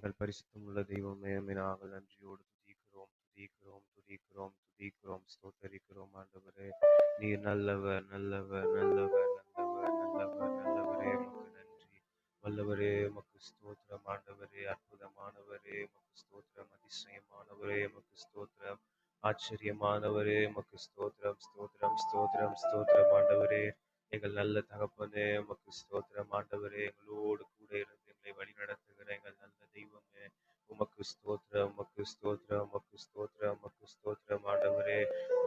எங்கள் பரிசுத்தமுள்ள தெய்வமே, உம்மை நாங்கள் நன்றியோடு துதிக்கிறோம், துதிக்கிறோம், துதிக்கிறோம், துதிக்கிறோம், ஸ்தோத்தரிக்கிறோம் ஆண்டவரே. நீர் நல்லவர், நல்லவர், நல்லவர், நல்லவர், நல்லவர், நல்லவரே, உமக்கு நன்றி. வல்லவரே, உமக்கு ஸ்தோத்திரம் ஆண்டவரே. அற்புதமானவரே, உமக்கு ஸ்தோத்திரம். அதிசயமானவரே, உமக்கு ஸ்தோத்திரம். ஆச்சரியமானவரே, உமக்கு ஸ்தோத்திரம், ஸ்தோத்திரம், ஸ்தோத்திரம், ஸ்தோத்திரம் ஆண்டவரே. எங்கள் நல்ல தகப்பனே, உமக்கு ஸ்தோத்திரம் ஆண்டவரே. எங்களோடு கூட இருந்து எங்களை வழிநடத்துகிற எங்கள் நல்ல தெய்வமே, உமக்கு ஸ்தோத்திரம், உமக்கு ஸ்தோத்திரம், உமக்கு ஸ்தோத்திரம், உமக்கு ஸ்தோத்திரம் ஆண்டவரே.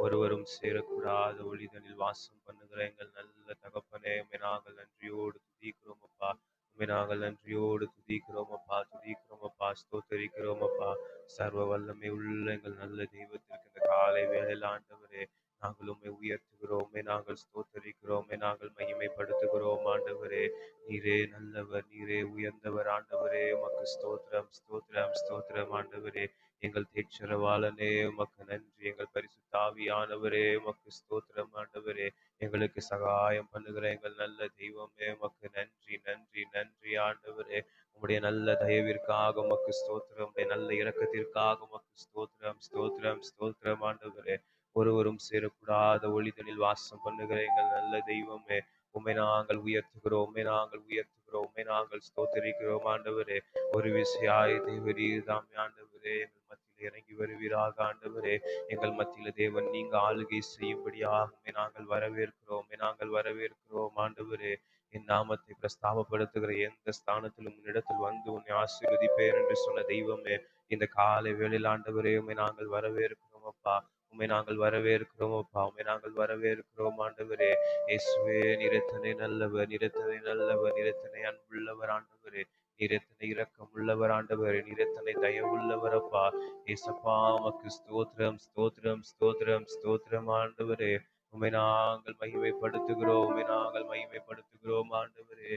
ஒருவரும் சேரக்கூடாத ஒளிதனில் வாசம் பண்ணுகிற எங்கள் நல்ல தகப்பனே, உம்மை நாங்கள் நன்றியோடு துதிக்கிறோம் அப்பா. உம்மை நாங்கள் நன்றியோடு துதிக்கிறோம் அப்பா, துதிக்கிறோம் அப்பா, ஸ்தோத்தரிக்கிறோம் அப்பா. சர்வ வல்லமை உள்ள எங்கள் நல்ல தெய்வத்திற்கு இந்த காலை வேளையில் ஆண்டவரே, நாங்கள் உம்மை உயர்த்துகிறோம், உம்மை நாங்கள் ஸ்தோத்தரிக்கிறோம், உம்மை நாங்கள் மகிமைப்படுத்துகிறோம் ஆண்டவரே. நீரே நல்லவர், நீரே உயர்ந்தவர் ஆண்டவரே. உமக்கு ஸ்தோத்திரம், ஸ்தோத்திரம், ஸ்தோத்திரம் ஆண்டவரே. எங்கள் தேற்றரவாளனே, உமக்கு நன்றி. எங்கள் பரிசுத்த ஆவியானவரே, உமக்கு ஸ்தோத்திரம் ஆண்டவரே. எங்களுக்கு சகாயம் பண்ணுகிற எங்கள் நல்ல தெய்வமே, உமக்கு நன்றி, நன்றி, நன்றி ஆண்டவரே. உம்முடைய நல்ல தயவிற்காக உமக்கு ஸ்தோத்திரம், உம்முடைய நல்ல இரக்கத்திற்காக உமக்கு ஸ்தோத்திரம், ஸ்தோத்திரம், ஸ்தோத்திரம் ஆண்டவரே. ஒருவரும் சேரக்கூடாத ஒளிதனில் வாசம் பண்ணுகிற எங்கள் நல்ல தெய்வமே, உம்மை நாங்கள் உயர்த்துகிறோம், உம்மை நாங்கள் உயர்த்துகிறோம், உம்மை நாங்கள் ஸ்தோத்தரிக்கிறோம் ஆண்டவரே. ஒரு விசையாய் தேவரீர் தாமே ஆண்டவரே, எங்கள் மத்தியில் இறங்கி வருவீராக ஆண்டவரே. எங்கள் மத்தியில் தேவன் நீங்க ஆளுகை செய்யும்படியாக உம்மை நாங்கள் வரவேற்கிறோம், உம்மை நாங்கள் வரவேற்கிறோம் ஆண்டவரே. என் நாமத்தை பிரஸ்தாபப்படுத்துகிற எந்த ஸ்தானத்திலும் உன்னிடத்தில் வந்து உன்னை ஆசீர்வதிப்பேன் என்று சொன்ன தெய்வமே, இந்த காலை வேளையில் ஆண்டவரே, உம்மை நாங்கள் வரவேற்கிறோம் அப்பா. உம்மை நாங்கள் வரவேற்கிறோம் அப்பா, உம்மை நாங்கள் வரவேற்கிறோம் ஆண்டவரே. இயேசுவே, நீர் எத்தனை நல்லவர், நீர் எத்தனை நல்லவர், நீர் எத்தனை அன்புள்ளவர் ஆண்டவரே. நீர் எத்தனை இரக்கம் உள்ளவர் ஆண்டவரே, நீர் எத்தனை தயவுள்ளவர் அப்பா. ஏசப்பா, உமக்கு ஸ்தோத்திரம், ஸ்தோத்திரம், ஸ்தோத்திரம், ஸ்தோத்திரம் ஆண்டவரே. உம்மை நாங்கள் மகிமைப்படுத்துகிறோம், உம்மை நாங்கள் மகிமைப்படுத்துகிறோம் ஆண்டவரே.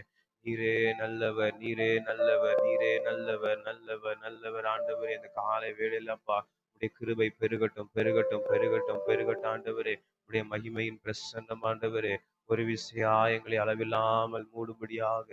நீரே நல்லவர், நீரே நல்லவர், நீரே நல்லவர், நல்லவர், நல்லவர் ஆண்டவரே. இந்த காலை வேளையில் அப்பா, உடைய கிருபை பெருகட்டும், பெருகட்டும், பெருகட்டும், பெருகட்டும் ஆண்டவரே. உடைய மகிமையின் பிரசன்னம் ஆண்டவரே, ஒரு விசையா எங்களை அளவில்லாமல் மூடும்படியாக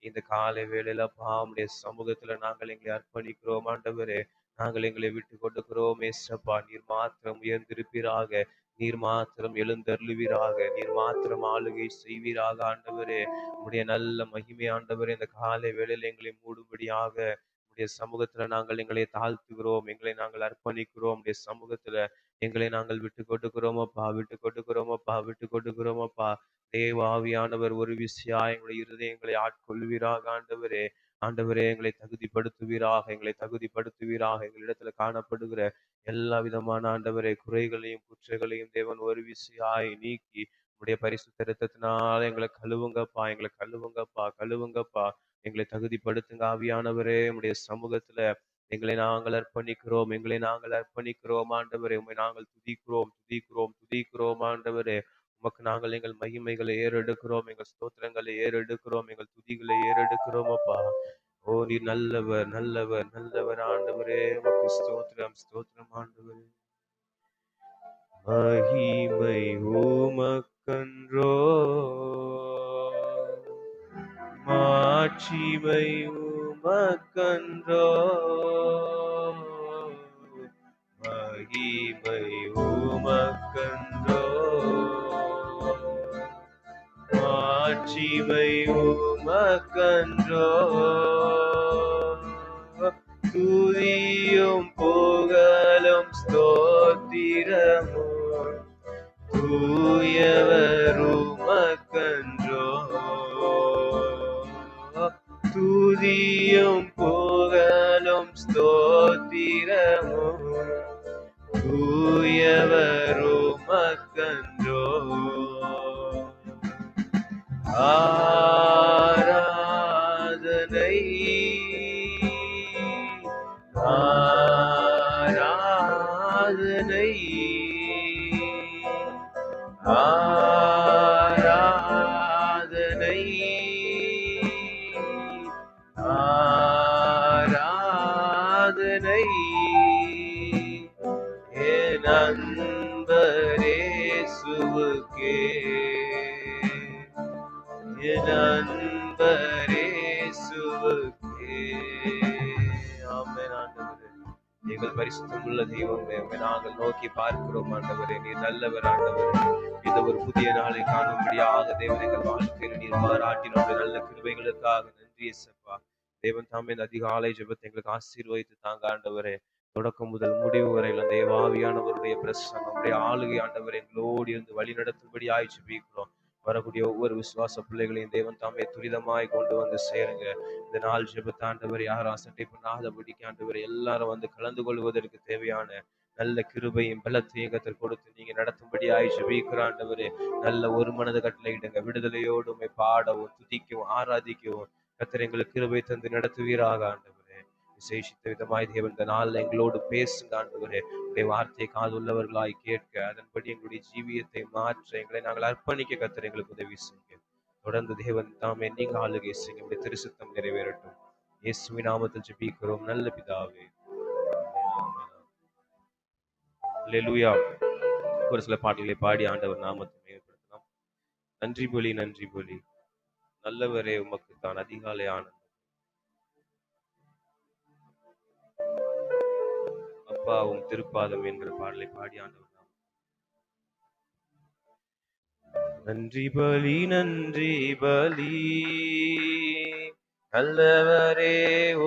இந்த காலை வேளையில அப்பா, உடைய சமூகத்துல நாங்கள் எங்களை அர்ப்பணிக்கிறோம் ஆண்டவரே. நாங்கள் எங்களை விட்டு கொடுக்கிறோம் ஏசப்பா. நீர் மாத்திரம் உயர்ந்திருப்பீராக, நீர் மாத்திரம் எழுந்தருளுவீராக, நீர் மாத்திரம் ஆளுகை செய்வீராக ஆண்டவரே. உடைய நல்ல மகிமை ஆண்டவரே, இந்த காலை வேளையில எங்களை மூடும்படியாக உடைய சமூகத்துல நாங்கள் எங்களை தாழ்த்துகிறோம், எங்களை நாங்கள் அர்ப்பணிக்கிறோம். உடைய சமூகத்துல எங்களை நாங்கள் விட்டு கொடுக்கிறோம் அப்பா, விட்டு கொடுக்கிறோம் அப்பா, விட்டு கொடுக்கிறோம் அப்பா. தேவாவியானவர் ஒரு விசையா எங்களுடைய இருதயங்களை ஆட்கொள்வீராக ஆண்டவரே. ஆண்டவரே, எங்களை தகுதிப்படுத்துவீராக, எங்களை தகுதிப்படுத்துவீராக. எங்களிடத்துல காணப்படுகிற எல்லா விதமான ஆண்டவரே குறைகளையும் குற்றங்களையும் தேவன் ஒரு விசையாய் நீக்கி உடைய பரிசுத்த இரத்தத்தினால எங்களை கழுவுங்கப்பா, எங்களை கழுவுங்கப்பா, கழுவுங்கப்பா. எங்களை தகுதிப்படுத்துங்க ஆவியானவரே. உடைய சமூகத்துல எங்களை நாங்கள் அர்ப்பணிக்கிறோம், எங்களை நாங்கள் அர்ப்பணிக்கிறோம் ஆண்டவரே. உம்மை நாங்கள் துதிக்கிறோம், துதிக்கிறோம், துதிக்கிறோம் ஆண்டவரே. உமக்கு நாங்கள் எங்கள் மகிமைகளை ஏறெடுக்கிறோம், எங்கள் ஸ்தோத்திரங்களை ஏறெடுக்கிறோம், எங்கள் துதிகளை ஏறெடுக்கிறோம் அப்பா. ஓ, நீ நல்லவர், நல்லவர், நல்லவர் ஆண்டவரே. உமக்கு ஸ்தோத்திரம், ஸ்தோத்திரம் ஆண்டவரே. மகிமை உமக்கன்றோ, மாட்சிமை உமக்கன்றோ, மகிமை உமக்கன்றோ, மாட்சிமை உமக்கன்றோ. துதியும் புகழும் ஸ்தோத்திரமும் தூயவர் உமக்கன்றோ. துதியும் புகழும் ஸ்தோத்திரமும் தூயவர் உமக்கன்றோ. ஆராதனை, ஆராதனை, ஆராதனை, ஆராதனை. என் அன்பரேசுவுக்கே, என் அன்பரேசுவுக்கே. நீங்கள் பரிசுத்தம் உள்ள தெய்வமே, நாங்கள் நோக்கி பார்க்கிறோம் ஆண்டவரே. நீர் நல்லவர் ஆண்டவரே. இந்த ஒரு புதிய நாளை காணும்படியாக தேவன் எங்கள் வாழ்க்கையில் நீர் பாராட்டின நல்ல கிருபைகளுக்காக நன்றி இயேசப்பா. தேவன் தாமே இந்த அதிகாலை ஜெபத்தை எங்களுக்கு ஆசீர்வதித்து தாங்க ஆண்டவரே. தொடக்கம் முதல் முடிவு வரையில் அந்த ஆவியானவருடைய பிரசன்னம், நம்முடைய ஆளுகை ஆண்டவர் எங்களோடு இருந்து வழி நடத்தும்படி ஜெபிக்கிறோம். வரக்கூடிய ஒவ்வொரு விசுவாச பிள்ளைகளையும் தேவன் தாமே துரிதமாய் கொண்டு வந்து சேருங்க. இந்த நாள் ஜெபத்தை ஆண்டவர் யாரும் அசட்டை பண்ணாதபடிக்கு ஆண்டவர் எல்லாரும் வந்து கலந்து கொள்வதற்கு தேவையான நல்ல கிருபையும் பலத்தையும் கத்தர் கொடுத்து நீங்க நடத்தும்படி ஜெபிக்கிற ஆண்டவரே. நல்ல ஒரு மனது கட்டளையிடுங்க. விடுதலையோடு பாடவும் துதிக்கவும் ஆராதிக்கவும் கத்தர் எங்களுக்கு கிருபை தந்து நடத்துவீராக ஆண்டவரே. விசேஷித்த விதமாய் தேவன் இந்த நாளில் எங்களோடு பேசுங்க ஆண்டவரே. உடைய வார்த்தையை காதுள்ளவர்களாய் கேட்க அதன்படி எங்களுடைய ஜீவியத்தை மாற்ற எங்களை நாங்கள் அர்ப்பணிக்க கத்தர் எங்களுக்கு உதவி செய்யுங்க. தொடர்ந்து தேவன் தாமே நீங்க ஆளுகை செய்யுங்க. உடைய திருசுத்தம் நிறைவேறட்டும். இயேசுவின் நாமத்தில் ஜெபிக்கிறோம் நல்ல பிதாவே. அல்லேலூயா. ஒரு சில பாடல்களை பாடி ஆண்டவர் நாமத்தை மேம்படுத்தலாம். நன்றி பலி நன்றி பலி நல்லவரே உமக்கு தான் அதிகாலை ஆனந்தம். அப்பாவும் திருப்பாதம் என்கிற பாடலை பாடி ஆண்டவர் நன்றி பலி நன்றி பலி நல்லவரே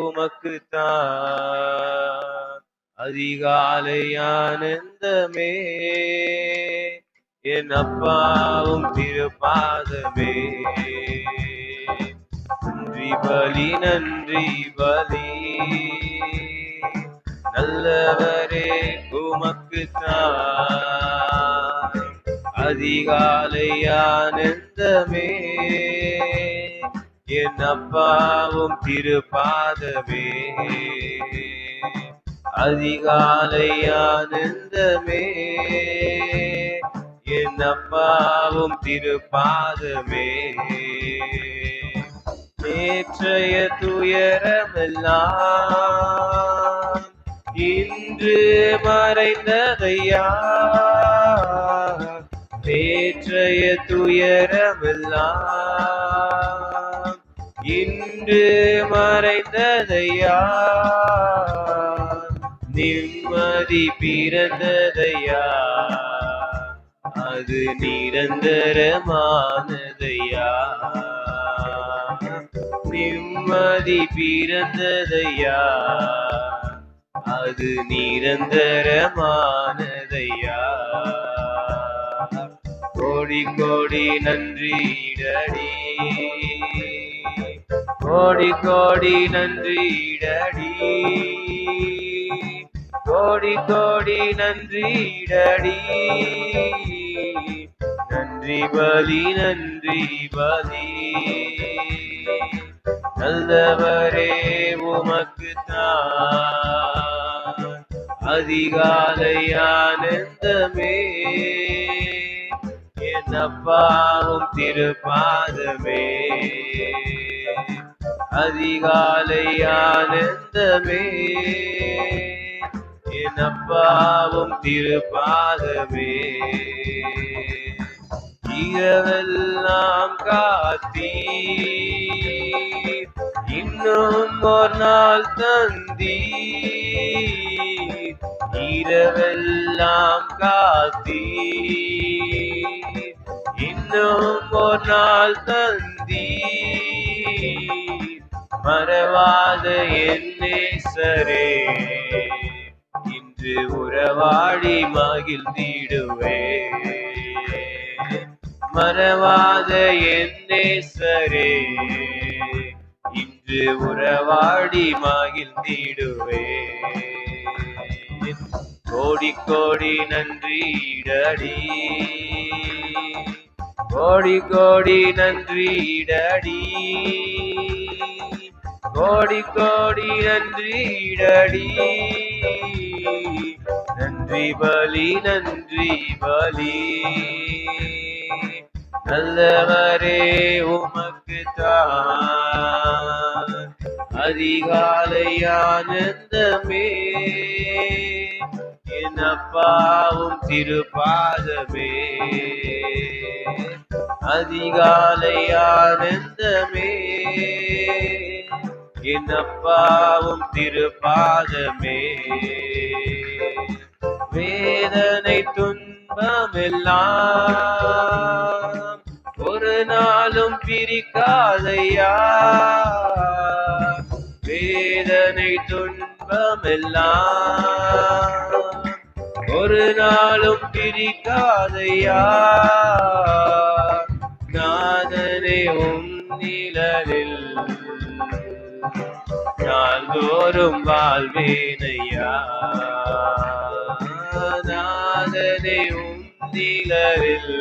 உமக்கு தான் அதிகாலை ஆனந்தமே. என் அப்பாவும் திருப்பாதமே. நன்றி பலி நன்றி பலி நல்லவரே உமக்கு தான் அதிகாலை ஆனந்தமே. என் அப்பாவும் திருப்பாதமே. அதிகாலை ஆனந்தமே. என் அப்பாவும் திருப்பாதமே. நேற்றைய துயரமெல்லாம் இன்று மறைந்ததையா. நேற்றைய துயரமெல்லாம் இன்று மறைந்ததையா. நிம்மதி பிறந்ததையா. அது நிரந்தரமானதையா. நிம்மதி பிறந்ததையா. அது நிரந்தரமானதையா. கோடி கோடி நன்றிடடி. கோடி கோடி நன்றிடடி. கோடி கோடி நன்றிடடி. நன்றி பலி நன்றி பலி நல்லவரே உமக்கு தான் அதிகாலை ஆனந்தமே. என் அப்பாவும் திருப்பாதமே. அதிகாலை ஆனந்தமே. என் அப்பாவும் திருப்பாதமே. இரவெல்லாம் காத்தீ இன்னும் ஒரு நாள் தந்தீ. இரவெல்லாம் காத்தீ இன்னும் ஒரு நாள் தந்தீ. மறவாத என் நேசரே இன்று உறவாடி மகிழ்ந்திடுவே. மறவாத என் நேசரே இன்று உறவாடி மகிழ்ந்திடுவே. கோடி கோடி நன்றிடடி. கோடி கோடி நன்றிடடி. கோடி கோடி நன்றிடடி. நன்றி பலி நன்றி பலி நல்லவரே உமக்கு தான் அதிகாலை ஆனந்தமே. என் அப்பாவும் திருப்பாதமே. அதிகாலை ஆனந்தமே. என் அப்பாவும் திருப்பாதமே. வேதனை துன்பமெல்லாம் ஒரு நாளும் பிரிக்காதையா. வேதனை துன்பமெல்லாம் ஒரு நாளும் பிரிக்காதையா. நாதனே உம் நிழலில் நாள்தோறும் வாழ்வேனையா. நாதனே உம் நிழலில்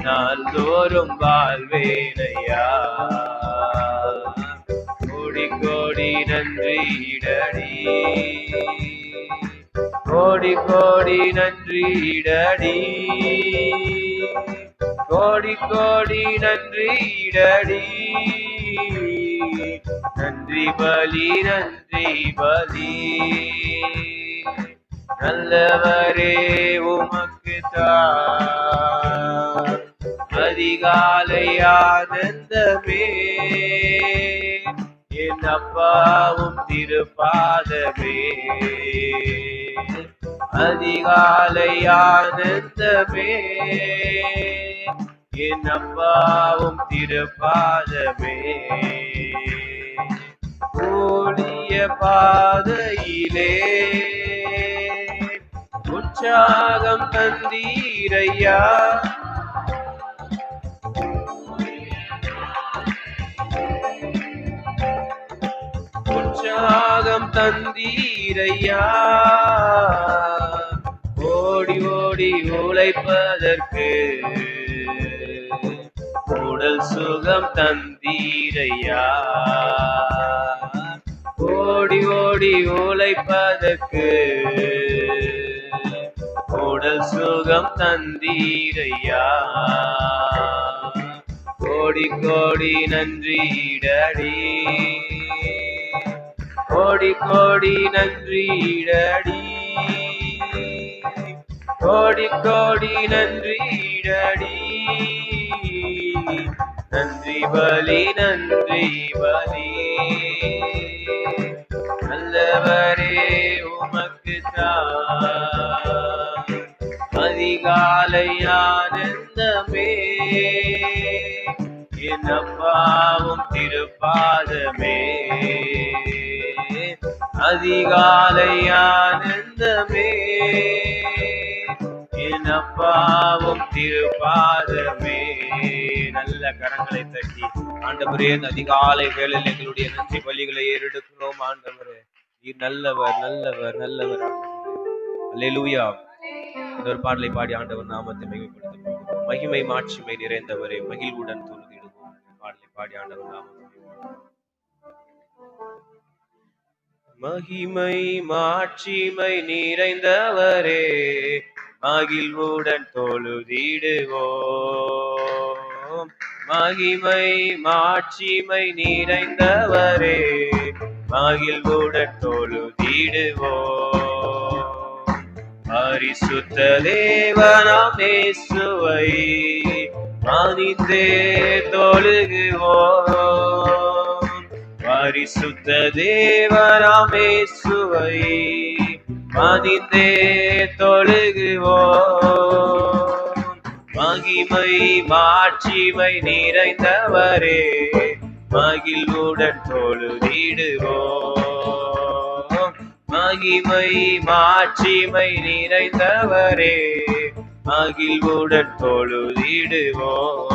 நாள்தோறும் வாழ்வேனையா. கோடி கோடி நன்றிடடி, கோடி கோடி நன்றிடடி, கோடி கோடி நன்றிடடி. நன்றி பலி நன்றி பலி. நல்லவரே உமக்கு தான் அதிகாலை ஆனந்தமே. என் அப்பாவும் திருப்பாதமே. அதிகாலை ஆனந்தமே. என் அப்பாவும் திருப்பாதமே. ஊழிய பாதையிலே உற்சாகம் தந்தீரையா. உற்சாகம் தந்தீரையா. ஓடி ஓடி உழைப்பதற்கு உடல் சுகம் தந்தீரையா. ஓடி ஓடி உழைப்பதற்கு உடல் சுகம் தந்தீரையா. கோடி கோடி நன்றிடடி, கோடி கோடி நன்றிடடி, கோடி கோடி நன்றிடடி. நன்றி பலி நன்றி பலி. நல்லவரே உமக்கு தான் அதிகாலை ஆனந்தமே. என் அப்பாவும் திருப்பாதமே. அதிகாலை ஆனந்தமே. என் அப்பாவும் திருப்பாதமே. நல்ல கரங்களை தட்டி ஆண்டவரே, அதிகாலை வேளையில் எங்களுடைய நன்றி பலிகளை ஏறெடுக்கிறோம். ஆண்டவரே, நீர் நல்லவர் நல்லவர் நல்லவர். அல்லேலூயா. ஒரு பாடலை பாடி ஆண்டவர் நாமத்தை மகிமைப்படுத்தும். மகிமை மாட்சிமை நிறைந்தவரே, மகிழ்வுடன் தொழுதிடுவோம். பாடலை பாடி ஆண்டவர் நாமத்தை. மகிமை மாட்சிமை நிறைந்தவரே, மகிழ்வுடன் தொழுதிடுவோம். மகிமை மாட்சிமை நிறைந்தவரே, மகிழ்வுடன் தொழுதிடுவோம். பரிசுத்த தேவனாம் இயேசுவை பணிந்தே தொழுகுவோம். பரிசுத்த தேவனாம் இயேசுவை பணிந்தே தொழுகுவோம். மகிமை மாட்சிமை நிறைந்தவரே, மகிழ்வுடன் தொழுதிடுவோம். மகிமை மாட்சிமை நிறைந்தவரே, மகிழ்வுடன் தொழுதிடுவோம்.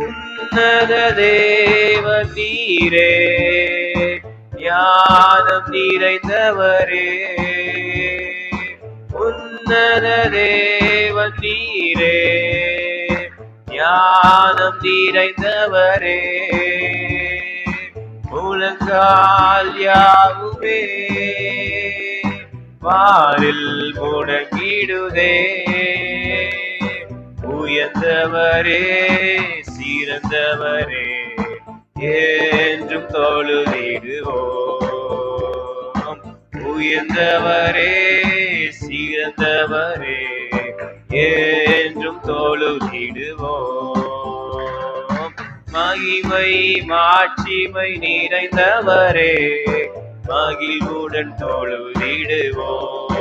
உன்னத தேவ நீரே, ஞானம் நிறைந்தவரே. உன்னத தேவ நீரே, ஞானம் நிறைந்தவரே. முழங்கால் யாவுமே வாரில் முடங்கிடுதே. உயர்ந்தவரே சிறந்தவரே, என்றும் தொழுதிடுவோம். உயர்ந்தவரே சிறந்தவரே, என்றும் தொழுதிடுவோம். மகிமை மாட்சிமை நிறைந்தவரே மகிழ்வுடன் தொழுதிடுவோம்.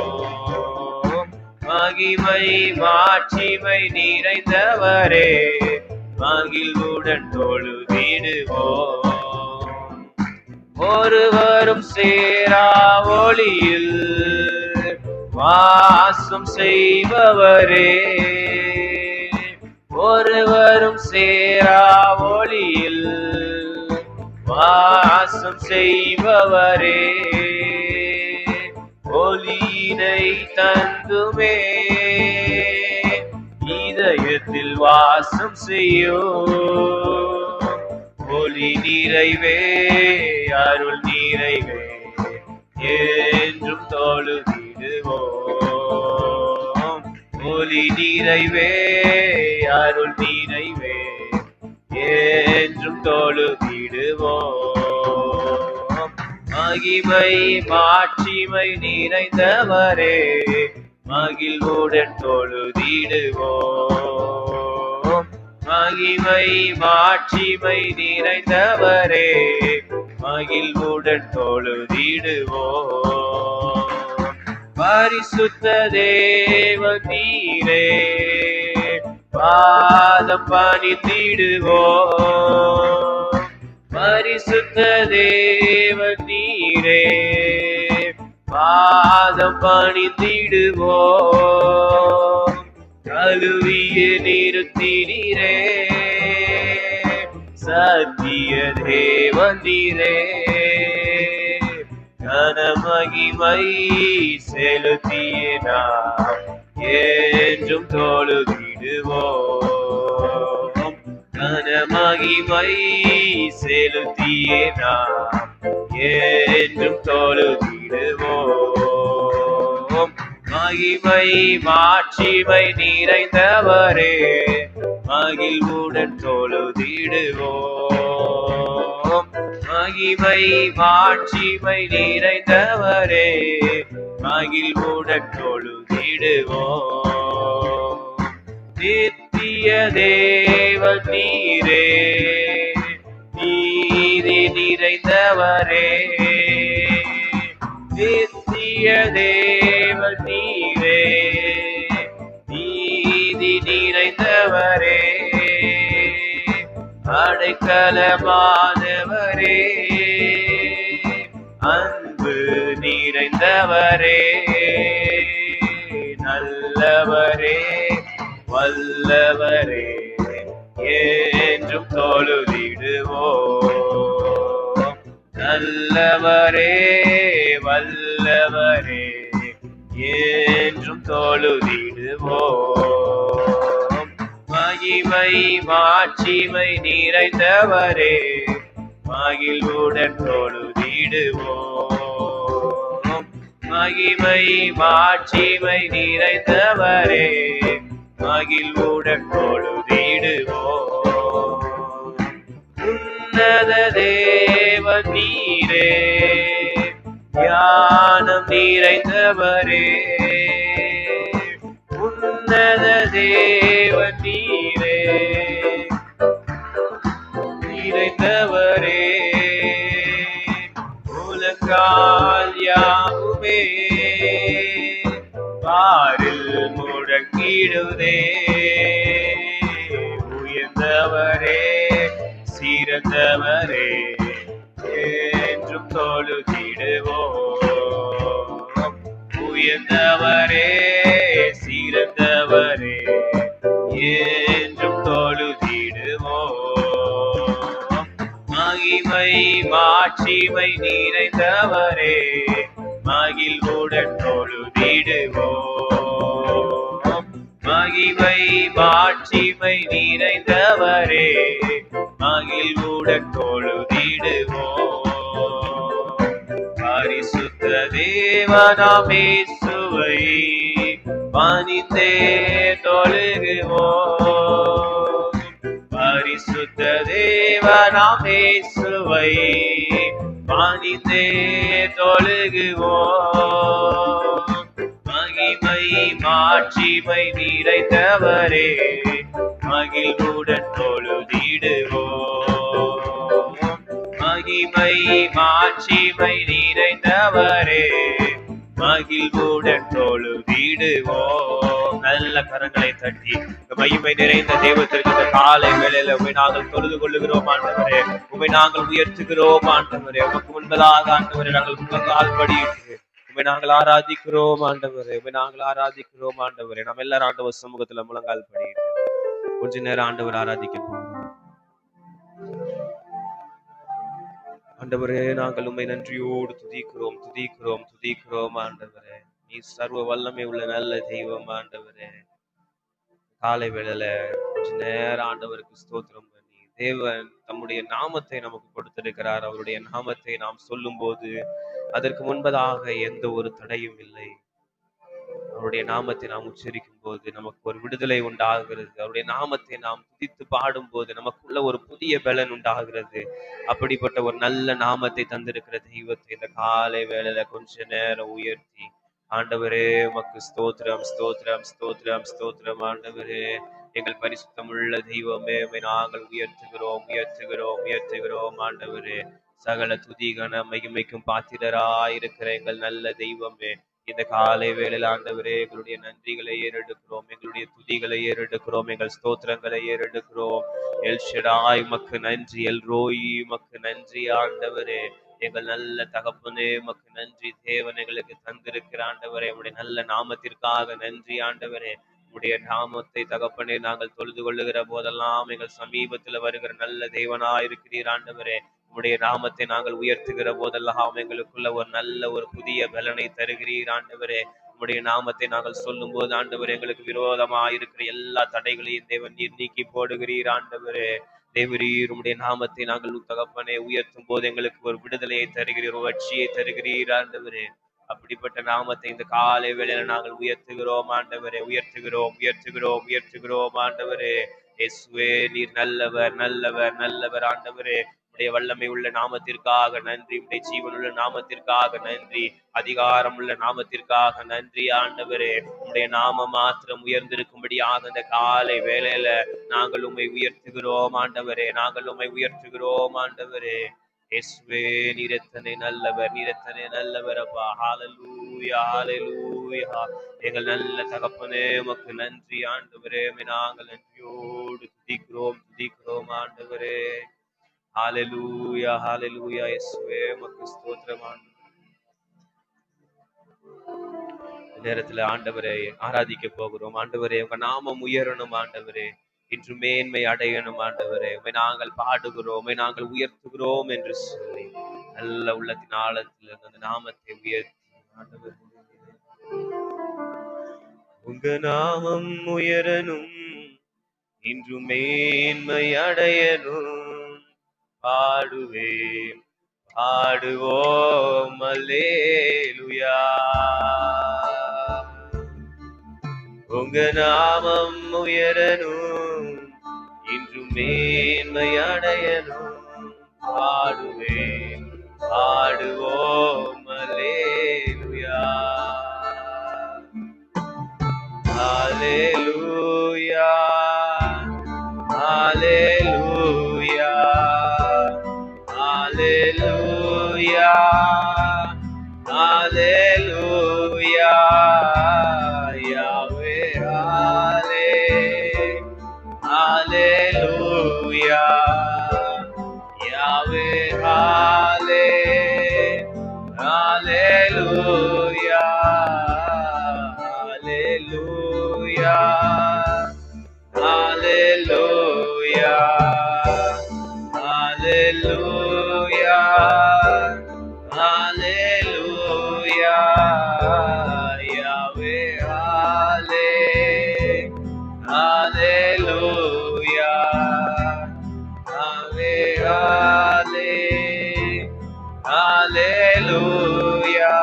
மகிமை மாட்சிமை நிறைந்தவரே மகிழ்வுடன் தொழுதிடுவோம். ஒருவரும் சேரா ஒளியில் வாசம் செய்பவரே, ஒருவரும் சேரா ஒளியில் வாசம் செய்பவரே, ஒளியினை தந்துமே இதயத்தில் வாசம் செய்யும். ஒளி நிறைவே அருள் நிறைவே என்றும் தொழுதிடுவோம். ஒளி நிறைவே அருள் நிறைவே என்றும் தொழுதிடுவோம். மகிமை மாட்சிமை நிறைந்தவரே மகிழ்வுடன் தொழுதிடுவோம். மகிமை மாட்சிமை நிறைந்தவரே மகிழ்வுடன் தொழுதிடுவோம். பரிசுத்த தேவ நீரே பாதம் பணிந்திடுவோம். பரிசுத்த தேவ நீரே பாதம் பணிந்திடுவோம். கழுவிய நிறுத்தினீரே சத்திய தேவன் நீரே, கனமகிமை செலுத்திய நாம் என்றும் தொழுதிடுவோம். கனமகிமை செலுத்திய நாம் என்றும் தொழுதிடுவோம். மகிமை மாட்சிமை நிறைந்தவரே மகிழ்வுடன் தொழுதிடுவோம். மகிமை மாட்சிமை நிறைந்தவரே மகிழ்வுடன் தொழுதிடுவோம். நித்திய தேவன் நீரே நீதி நிறைந்தவரே, நித்திய தேவன் நீரே நீதி நிறைந்தவரே, அடைக்கலமானவரே அன்பு நிறைந்தவரே, நல்லவரே வல்லவரே என்றும் தொழுதிடுவோம். நல்லவரே வல்லவரே என்றும் தொழுதிடுவோம். மகிமை மாட்சிமை நிறைந்தவரே மகிழ்வுடன் தொழுதிடுவோம். மகிமை மாட்சிமை நிறைந்தவரே மகிழ்வுடன் தொழுதிடுவோம். உன்னத தேவன் நீரே ஞானம் நிறைந்தவரே, உன்னத தேவன் நீரே நிறைந்தவரே, உலகால் யாவுமே பாரில் முழங்கிடுதே. உயர்ந்தவரே சிறந்தவரே என்றும் தொழுதிடுவோம். உயர்ந்தவரே சிறந்தவரே என்றும் தொழுதிடுவோம். மகிமை மாட்சிமை நிறைந்தவரே மகிழ்வுடன் தொழுதிடுவோம். மகிமை மாட்சிமை நிறைந்தவரே மகிழ்வுடன் தொழுதிடுவோம். பரிசுத்த தேவனாம் இயேசுவை பணிந்தே தொழுகுவோம். பரிசுத்த தேவனாம் இயேசுவை பணிந்தே தொழுகுவோம். மகிமை மாட்சிமை நிறைந்தவரே மகிழ்வுடன் தொழுதிடுவோம். மகிமை மாட்சிமை நிறைந்தவரே, மகிழ்வுடன் தொழுதிடுவோம். நல்ல கரங்களை தட்டி மகிமை நிறைந்த தெய்வத்திற்கு இந்த காலை வேளையில உம்மை நாங்கள் தொழுது கொள்ளுகிறோம் ஆண்டவரே. உம்மை நாங்கள் உயர்த்துகிறோம் ஆண்டவரே. உமக்கு முன்பதாக ஆண்டவரே நாங்கள் முழங்கால் படியிட்டு உம்மை நாங்கள் ஆராதிக்கிறோம் ஆண்டவரே. உம்மை நாங்கள் ஆராதிக்கிறோம் ஆண்டவரே. நம்ம எல்லாரும் ஆண்டவர் சமூகத்துல முழங்கால் படியிட்டு கொஞ்ச நேரம் ஆண்டவர் ஆராதிக்க போகிறோம். ஆண்டவரே, நாங்கள் உம்மை நன்றியோடு துதிக்கிறோம் துதிக்கிறோம் துதிக்கிறோம் ஆண்டவரே. நீ சர்வ வல்லமை உள்ள நல்ல தெய்வம் ஆண்டவரே. காலை வேளையில கொஞ்ச நேரம் ஆண்டவருக்கு ஸ்தோத்திரம் பண்ணி, தேவன் தம்முடைய நாமத்தை நமக்கு கொடுத்திருக்கிறார். அவருடைய நாமத்தை நாம் சொல்லும் போது அதற்கு முன்பதாக எந்த ஒரு தடையும் இல்லை. அவருடைய நாமத்தை நாம் உச்சரிக்கும் போது நமக்கு ஒரு விடுதலை உண்டாகிறது. அவருடைய நாமத்தை நாம் துதித்து பாடும் போது நமக்குள்ள ஒரு புதிய பலன் உண்டாகிறது. அப்படிப்பட்ட ஒரு நல்ல நாமத்தை தந்திருக்கிற தெய்வத்தை இந்த காலை வேளையில கொஞ்ச நேரம் உயர்த்தி, ஆண்டவரே உமக்கு ஸ்தோத்திரம் ஸ்தோத்திரம் ஸ்தோத்திரம் ஸ்தோத்திரம். ஆண்டவரே, எங்கள் பரிசுத்தமுள்ள தெய்வமே, நாங்கள் உயர்த்துகிறோம் உயர்த்துகிறோம் உயர்த்துகிறோம். ஆண்டவரே, சகல துதி கன மகிமைக்கும் பாத்திரராயிருக்கிற எங்கள் நல்ல தெய்வமே, இந்த காலை வேளையில் ஆண்டவரே எங்களுடைய நன்றிகளை ஏறெடுக்கிறோம், எங்களுடைய துதிகளை ஏறெடுக்கிறோம், எங்கள் ஸ்தோத்திரங்களை ஏறெடுக்கிறோம். எல் ஷடாய் உமக்கு நன்றி, எல் ரோயி உமக்கு நன்றி ஆண்டவரே. எங்கள் நல்ல தகப்பனே உமக்கு நன்றி. தேவன் எங்களுக்கு தந்திருக்கிற ஆண்டவரே உடைய நல்ல நாமத்திற்காக நன்றி ஆண்டவரே. உடைய நாமத்தை தகப்பனே நாங்கள் தொழுது கொள்ளுகிற போதெல்லாம் எங்கள் சமீபத்தில் வருகிற நல்ல தேவனா இருக்கிறீர் ஆண்டவரே. உடைய நாமத்தை நாங்கள் உயர்த்துகிற போதெல்லாம் எங்களுக்குள்ள ஒரு நல்ல ஒரு புதிய பலனை தருகிறீர் ஆண்டவரே. உடைய நாமத்தை நாங்கள் சொல்லும் போது ஆண்டவரே எங்களுக்கு விரோதமா இருக்கிற எல்லா தடைகளையும் தேவன் நீர் நீக்கி போடுகிறீர் ஆண்டவரே. தேவரீர் உடைய நாமத்தை நாங்கள் தகப்பனே உயர்த்தும் போது எங்களுக்கு ஒரு விடுதலையை தருகிறீர், ஒரு வெற்றியை தருகிறீர் ஆண்டவரே. அப்படிப்பட்ட நாமத்தை இந்த காலை வேளையில நாங்கள் உயர்த்துகிறோம் ஆண்டவரே, உயர்த்துகிறோம் உயர்த்துகிறோம் உயர்த்துகிறோம் ஆண்டவரே. இயேசுவே, நீர் நல்லவர் நல்லவர் நல்லவர் ஆண்டவரே. உடைய வல்லமை உள்ள நாமத்திற்காக நன்றி, உடைய ஜீவனுள்ள நாமத்திற்காக நன்றி, அதிகாரம் உள்ள நாமத்திற்காக நன்றி ஆண்டவரே. உடைய நாம மாத்திரம் உயர்ந்திருக்கும்படியாக இந்த காலை வேளையில நாங்கள் உம்மை உயர்த்துகிறோம் ஆண்டவரே, நாங்கள் உம்மை உயர்த்துகிறோம் ஆண்டவரே. இயேசுவே, நீர் எத்தனை நல்லவர், நீர் எத்தனை நல்லவர் அப்பா. ஹல்லேலூயா ஹல்லேலூயா. எங்கள் நல்ல தகப்பனே உமக்கு நன்றி ஆண்டவரே. நாங்கள் நன்றியோடு துதிக்கிறோம் துதிக்கிறோம் ஆண்டவரே. ஹல்லேலூயா ஹல்லேலூயா. இயேசுவே உமக்கு ஸ்தோத்திரம் ஆண்டவரே. நேரத்துல ஆண்டவரை ஆராதிக்க போகிறோம் ஆண்டவரே. உங்க நாமம் உயரணும் ஆண்டவரே, இன்று மேன்மை அடையணும் ஆண்டவரே. உம்மை நாங்கள் பாடுகிறோம், உம்மை நாங்கள் உயர்த்துகிறோம் என்று சொல்லி நல்ல உள்ளத்தின் ஆழத்தில் அந்த நாமத்தை உயர்த்தி ஆண்டவரே, உங்க நாமம் உயரணும், இன்று மேன்மை அடையணும். பாடுவேன் பாடுவோம் அல்லேலூயா. உங்க நாமம் உயரணும், இன்று மேன்மை அடையணும். பாடுவேன் பாடுவோம் அல்லேலூயா. ஹல்லேலூயா ஹல்லேலூயா ஹல்லேலூயா ஹல்லேலூயா. யாவே ஹல்லேலூயா யாவே ஹல்லேலூயா ஹல்லேலூயா ஹல்லேலூயா ஹல்லேலூயா ஹல்லேலூயா. யாவே ஹல்லேலூயா யாவே ஹல்லேலூயா.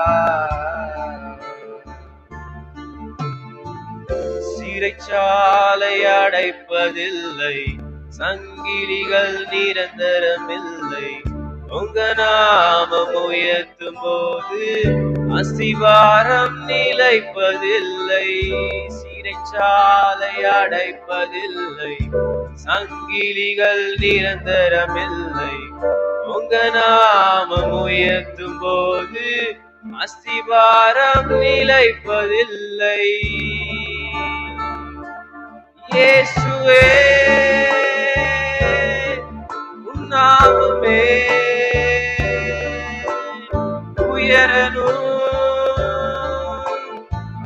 சிறைச்சாலை அடைப்பதில்லை, சங்கிலிகள் நிரந்தரமில்லை. உங்க நாமம் உயர்த்தும் போது அஸ்திவாரம் நிலைப்பதில்லை. சிறைச்சாலை அடைப்பதில்லை, சங்கிலிகள் நிரந்தரமில்லை. உங்க நாமம் உயர்த்தும் போது அஸ்திவாரம் நிலைப்பதில்லை. இயேசுவே உன் நாமமே உயரணும்.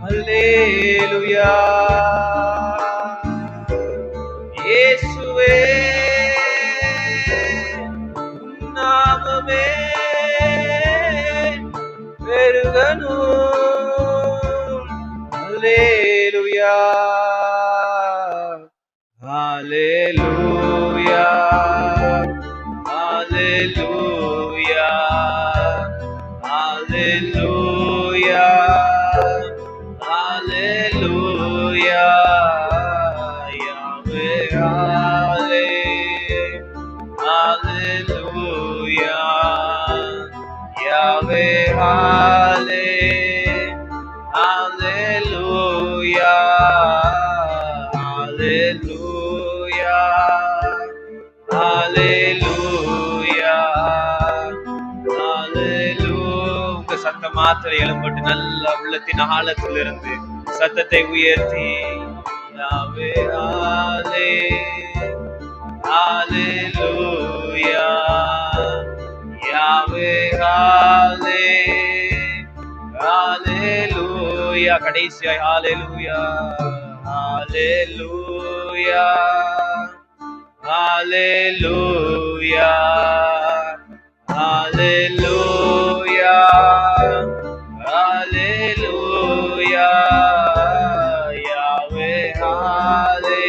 அல்லேலூயா. இயேசுவே உன் நாமமே பெருகணும். அல்லேலூயா. ஹalleluya. ஹalleluya. ஹalleluya. ஹalleluya. யாவே ஹalலே. ஹalleluya. யாவே ஹalலே. ஹalleluya. ஹalleluya. ஹalleluya. உங்க சத்தம் மாத்திரை எழும்பட்டு நல்ல உள்ளத்தின் ஆழத்திலிருந்து சத்தத்தை உயர்த்தி யாவே ஹalலே. ஹalleluya. யாவே ஹalலே. ஹalleluya. கடைசியாய் ஹalleluya. ஹalleluya. ஹalleluya. ஹalleluya. ஹalleluya. யாவே ஹalலே.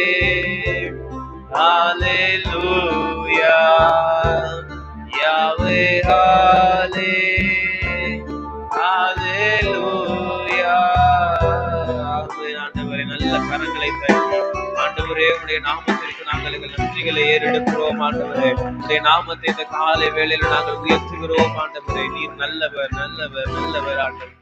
ஹalleluya. யாவே ஹalலே. ஹalleluya. ஆண்டவரே நல்ல கரங்களை தட்டி ஆண்டவரே உடைய நாமத்திற்கு நாங்கள் எங்கள் நன்றிகளை ஏறெடுக்கிறோம். ஆண்டவரே உடைய நாமத்தை இந்த காலை வேளையில நாங்கள் உயர்த்துகிறோம். ஆண்டவரே நீர் நல்லவர் நல்லவர் நல்லவர். ஆண்டவரே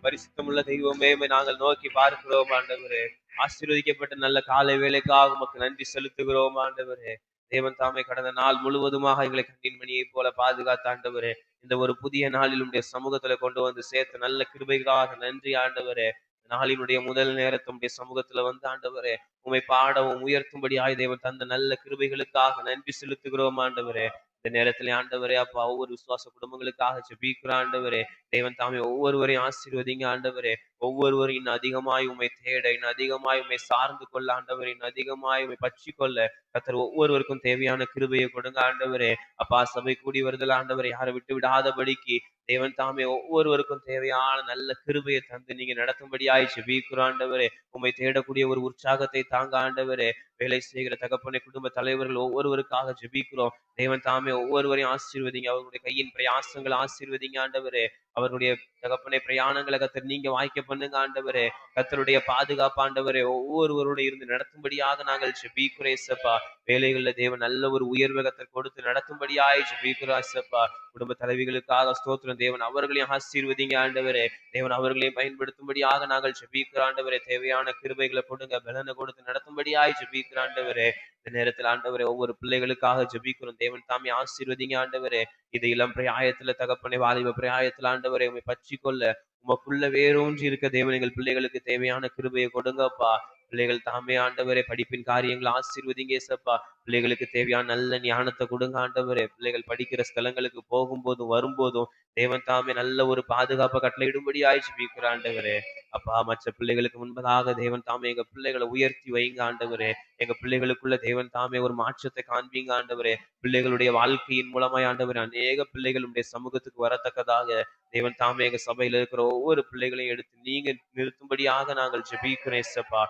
பரிசுத்தமுள்ள தெய்வமே நாங்கள் நோக்கி பார்க்கிறோம். ஆண்டவரே ஆசீர்வதிக்கப்பட்ட நல்ல காலை வேளைக்காக உமக்கு நன்றி செலுத்துகிறோம். ஆண்டவரே தேவன் தாமே கடந்த நாள் முழுவதுமாக எங்களை கண்ணின் மணியை போல பாதுகாத்த ஆண்டவரே இந்த ஒரு புதிய நாளில் உடைய சமூகத்துல கொண்டு வந்து சேர்த்த நல்ல கிருபைக்காக நன்றி. ஆண்டவரே நாளினுடைய முதல் நேரத்துடைய சமூகத்துல வந்து ஆண்டவரே உம்மை பாடவும் உயர்த்தும்படியாய் தேவன் தந்த நல்ல கிருபைகளுக்காக நன்றி செலுத்துகிறோம். ஆண்டவரே இந்த நேரத்திலே ஆண்டவரே அப்பா ஒவ்வொரு விசுவாச குடும்பங்களுக்காக ஜெபிக்கிற ஆண்டவரே தேவன் தாமே ஒவ்வொருவரையும் ஆசீர்வதிங்க. ஆண்டவரே ஒவ்வொருவரும் இன்னும் அதிகமாய் உம்மை தேட, இன்னும் அதிகமாய் உம்மை சார்ந்து கொள்ள ஆண்டவரே, இன்னும் அதிகமாய் உம்மை பற்றி கொள்ள கர்த்தர் ஒவ்வொருவருக்கும் தேவையான கிருபையை கொடுங்க. ஆண்டவரே அப்பா சபை கூடி வருதல் ஆண்டவரை யாரை விட்டு விடாதபடிக்கு தேவன் தாமே ஒவ்வொருவருக்கும் தேவையான நல்ல கிருபையை தந்து நீங்க நடத்தும்படியாய் ஜெபிக்கிறோம். ஆண்டவரே உம்மை தேடக்கூடிய ஒரு உற்சாகத்தை தாங்க. ஆண்டவரே வேலை செய்கிற தகப்பனை குடும்ப தலைவர்கள் ஒவ்வொருவருக்காக ஜெபிக்கிறோம். தேவன் தாமே ஒவ்வொருவரையும் ஆசீர்வதிங்க. அவர்களுடைய கையின் பிரயாசங்களை ஆசீர்வதிங்க. ஆண்டவரே அவருடைய தகப்பனை பிரயாணங்களை கத்தர் நீங்க வாய்க்க பண்ணுங்க. ஆண்டவரே கத்தருடைய பாதுகாப்பு ஆண்டவரே ஒவ்வொருவருடைய இருந்து நடத்தும்படியாக நாங்கள் ஜெபிக்கிறேசப்பா. வேலைகள்ல தேவன் நல்ல ஒரு உயர்வை கத்தர் கொடுத்து நடத்தும்படியாய் ஜெபிக்கிறோம். குடும்ப தலைவிகளுக்காக ஸ்தோத்திரம். தேவன் அவர்களையும் ஆசீர்வதிங்க. ஆண்டவரே தேவன் அவர்களையும் பயன்படுத்தும்படியாக நாங்கள் ஜெபிக்கிறோம். ஆண்டவரே தேவையான கிருபைகளை கொடுங்க, பலனை கொடுத்து நடத்தும்படியாய் ஜெபிக்கிறோம். ஆண்டவரே இந்த நேரத்தில் ஆண்டவரே ஒவ்வொரு பிள்ளைகளுக்காக ஜெபிக்கிறோம். தேவன் தாமே ஆசீர்வதிங்க. ஆண்டவரே இது இளம் பிரயாயத்துல தகப்பனை வாலிப பிரயாயத்துல ஆண்டவரை உம்மை பற்றி கொள்ள உமக்குள்ள வேரூன்றி இருக்க தேவன் எங்கள் பிள்ளைகளுக்கு தேவையான கிருபையை கொடுங்கப்பா. பிள்ளைகள் தாமே ஆண்டவரே படிப்பின் காரியங்களை ஆசீர்வதிங்க ஏசப்பா. பிள்ளைகளுக்கு தேவையான நல்ல ஞானத்தை கொடுங்க. ஆண்டவரே பிள்ளைகள் படிக்கிற ஸ்தலங்களுக்கு போகும்போதும் வரும்போதும் தேவன் தாமே நல்ல ஒரு பாதுகாப்பை கட்டளையிடும்படி ஜெபிக்கிற ஆண்டவரே அப்பா. மற்ற பிள்ளைகளுக்கு முன்பதாக தேவன் தாமே எங்க பிள்ளைகளை உயர்த்தி வைங்க. ஆண்டவரே எங்க பிள்ளைகளுக்குள்ள தேவன் தாமே ஒரு மாற்றத்தை காண்பீங்க. ஆண்டவரே பிள்ளைகளுடைய வாழ்க்கையின் மூலமாய் ஆண்டவரே அநேக பிள்ளைகளுடைய சமூகத்துக்கு வரத்தக்கதாக தேவன் தாமே எங்க சபையில இருக்கிற ஒவ்வொரு பிள்ளைகளையும் எடுத்து நீங்க நிறுத்தும்படியாக நாங்கள் ஜெபிக்கிறோம் ஏசப்பா.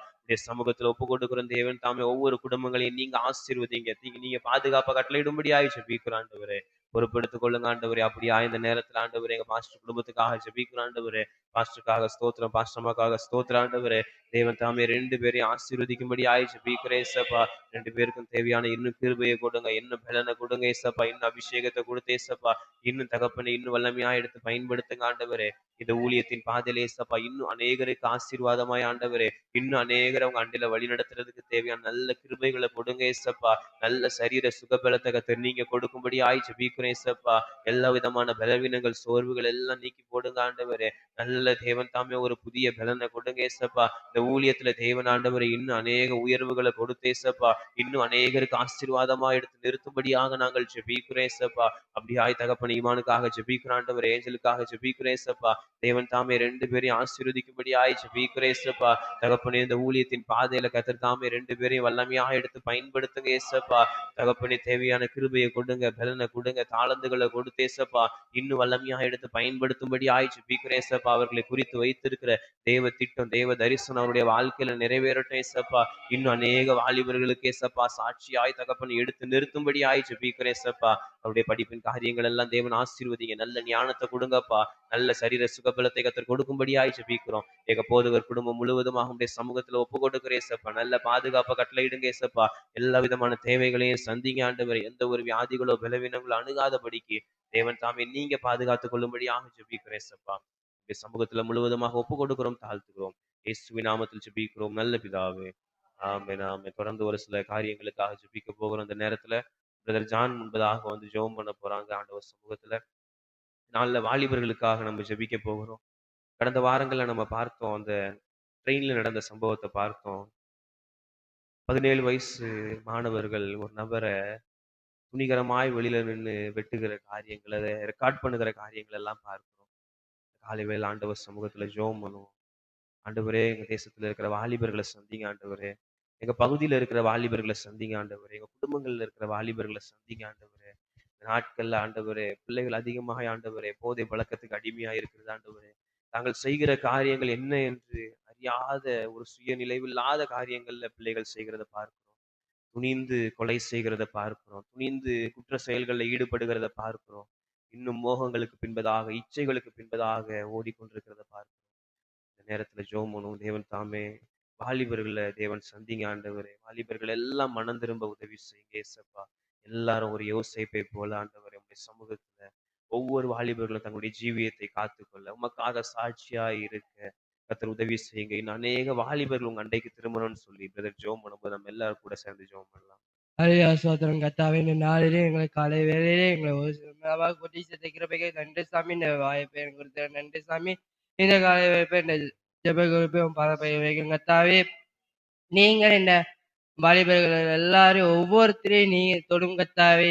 சமூகத்துல ஒப்பு கொடுக்கிறோம். தேவன் தாமே ஒவ்வொரு குடும்பங்களையும் நீங்க ஆசீர்வதிங்க. நீங்க பாதுகாப்பை கட்டளையிடும்படியாக ஜெபிக்கிறோம். ஆண்டவரே பொறுப்பெடுத்துக் கொள்ளுங்க. ஆண்டவரே அப்படியா இந்த நேரத்துல ஆண்டவரே எங்க மாஸ்டர் குடும்பத்துக்காக ஜெபிக்கிறோம். ஆண்டவரே பாஸ்டருக்காக ஸ்தோத்திரம், பாஸ்டர்மாக்காக ஸ்தோத்திரம் ஆண்டவரே. தேவன் தாமே 2 பேரையும் ஆசீர்வதிக்கும்படி ஜெபிக்கிறேன் ஏசப்பா. 2 பேருக்கும் தேவையான இன்னும் கிருபையை கொடுங்க, இன்னும் பலனை கொடுங்க ஏசப்பா, இன்னும் அபிஷேகத்தை கொடுத்து ஏசப்பா, இன்னும் தகப்பனை இன்னும் வல்லமையா எடுத்து பயன்படுத்துங்க ஆண்டவரே. இந்த ஊழியத்தின் பாதையிலே ஏசப்பா இன்னும் அநேகருக்கு ஆசீர்வாதமாய் ஆண்டவரே, இன்னும் அநேகர் அவங்க அண்டையில வழி நடத்துறதுக்கு தேவையான நல்ல கிருபைகளை கொடுங்க ஏசப்பா. நல்ல சரீர சுகபலத்தை கர்த்தர் நீங்க கொடுக்கும்படி ஜெபிக்கிறேன் ஏசப்பா. எல்லா விதமான பலவீனங்கள் சோர்வுகள் எல்லாம் நீக்கி போடுங்க ஆண்டவரே. நல்ல தேவன் தாமே ஒரு புதிய பலனை கொடுங்க ஏசப்பா. இந்த ஊழியத்துல தேவன் ஆண்டவரை இன்னும் அநேக உயர்வுகளை கொடுத்து ஏசப்பா, இன்னும் அநேகருக்கு ஆசீர்வாதமா எடுத்து நிறுத்தும்படியாக நாங்கள் ஜெபிக்கிறேன் ஏசப்பா. அப்படியாய் தகப்பன் ஈமானுக்காக ஜெபிக்கிறோம் ஆண்டவர், ஏஞ்சலுக்காக ஜெபிக்கிறேன் ஏசப்பா. தேவன் தாமே 2 பேரையும் ஆசீர்வதிக்கும்படியாய் ஜெபிக்கிறேன் ஏசப்பா. தகப்பனே இந்த ஊழியத்தின் பாதையில கர்த்தர் தாமே 2 பேரையும் வல்லமையாக எடுத்து பயன்படுத்துங்க ஏசப்பா. தகப்பனே தேவையான கிருபையை கொடுங்க, பலனை கொடுங்க, தாளந்துகளை கொடுத்து ஏசப்பா இன்னும் வல்லமையாக எடுத்து பயன்படுத்தும்படியாய் ஜெபிக்கிறேன் ஏசப்பா. அவர்களை குறித்து வைத்திருக்கிற தேவ திட்டம், தேவ தரிசனம் அவருடைய வாழ்க்கையில நிறைவேறட்டும் ஏசப்பா. இன்னும் அநேக வாலிபர்களுக்கு ஏசப்பா சாட்சியாய் தகப்பன் எடுத்து நிறுத்தும்படியாய் ஜெபிக்கிறேன் ஏசப்பா. அவருடைய படிப்பின் காரியங்கள் எல்லாம் தேவன் ஆசீர்வதிங்க, நல்ல ஞானத்தை கொடுங்கப்பா, நல்ல சரீர சுகபலத்தை கர்த்தர் கொடுக்கும்படியாய் ஜெபிக்கிறோம். எங்க போதகர் குடும்பம் முழுவதுமாக உடைய சமூகத்துல ஒப்பு கொடுக்கிறேன் ஏசப்பா. நல்ல பாதுகாப்பை கட்டளையிடுங்க ஏசப்பா. எல்லா விதமான தேவைகளையும் சந்திங்க ஆண்டவர். எந்த ஒரு வியாதிகளோ பலவீனங்களோ அணுகாதபடிக்கு தேவன் தாமே நீங்க பாதுகாத்துக் கொள்ளும்படியாக ஜெபிக்கிறேன் ஏசப்பா. உடைய சமூகத்துல முழுவதுமாக ஒப்பு கொடுக்கிறோம், தாழ்த்துகிறோம். இயேசுவின் நாமத்தில் ஜெபிக்கிறோம் நல்ல பிதாவே. ஆமென் ஆமென். தொடர்ந்து ஒரு சில காரியங்களுக்காக ஜெபிக்க போகிறோம். இந்த நேரத்துல பிரதர் ஜான் முன்பதாக வந்து ஜெபம் பண்ண போறாங்க ஆண்டவர் சமூகத்துல. நல்ல வாலிபர்களுக்காக நம்ம ஜெபிக்க போகிறோம். கடந்த வாரங்கள்ல நம்ம பார்த்தோம், அந்த ட்ரெயின்ல நடந்த சம்பவத்தை பார்த்தோம். 17 வயசு மாணவர்கள் ஒரு நபரை துணிகரமாய் வெளியில நின்று வெட்டுகிற காரியங்களை, ரெக்கார்ட் பண்ணுகிற காரியங்கள் எல்லாம் பார்க்கிறோம். காலை வேளை ஆண்டவர் சமூகத்துல ஜெபம் பண்ணுவோம். ஆண்டவரே, எங்க தேசத்துல இருக்கிற வாலிபர்களை சந்திங்க ஆண்டவரே. எங்க பகுதியில இருக்கிற வாலிபர்களை சந்திங்க ஆண்டவரே. எங்க குடும்பங்கள்ல இருக்கிற வாலிபர்களை சந்திங்க ஆண்டவரே. இந்த நாட்கள்ல ஆண்டவரே, பிள்ளைகள் அதிகமாக ஆண்டவரே போதை பழக்கத்துக்கு அடிமையா இருக்கிறது ஆண்டவரே. தாங்கள் செய்கிற காரியங்கள் என்ன என்று அறியாத ஒரு சுயநிலைவில்லாத காரியங்கள்ல பிள்ளைகள் செய்கிறத பார்க்கிறோம். துணிந்து கொலை செய்கிறத பார்க்கிறோம். துணிந்து குற்ற செயல்களில் ஈடுபடுகிறத பார்க்கிறோம். இன்னும் மோகங்களுக்கு பின்பதாக, இச்சைகளுக்கு பின்பதாக ஓடிக்கொண்டிருக்கிறத பார்க்கிறோம். இந்த நேரத்துல ஜெபம் பண்ணுவோம். தேவன் தாமே வாலிபர்களை தேவன் சந்திங்க ஆண்டவரே. வாலிபர்கள் எல்லாம் மனம் திரும்ப உதவி செய்யுங்க ஏசப்பா. எல்லாரும் ஒரு யோசேப்பை போல ஆண்டவரே உங்களுடைய சமூகத்துல ஒவ்வொரு வாலிபர்களும் தங்களுடைய ஜீவியத்தை காத்துக்கொள்ள உமக்காக சாட்சியா இருக்க கர்த்தர் உதவி செய்யுங்க. இன்னும் அநேக வாலிபர்கள் உங்க அண்டைக்கு திரும்பணும்னு சொல்லி பிரதர் ஜெபம் பண்ணும்போது நம்ம எல்லாரும் கூட சேர்ந்து ஜெபம் பண்ணலாம். ஹல்லேலூயா ஸ்தோத்திரம் கர்த்தாவே. இந்த நாளிலே எங்களை காலை வேளையிலே எங்களை ஒரு சிலமாக கொட்டி சேர்த்த கிருபைக்கு நன்றி சாமி. இந்த வாய்ப்பை எனக்கு கொடுத்த நன்றி சாமி. இந்த காலை வாய்ப்பை இந்த ஜெப குறிப்பையும் பரப்பை வைக்கும் கர்த்தாவே. நீங்கள் இந்த வாலிபர்கள் எல்லாரும் ஒவ்வொருத்தரையும் நீங்க தொடும் கர்த்தாவே.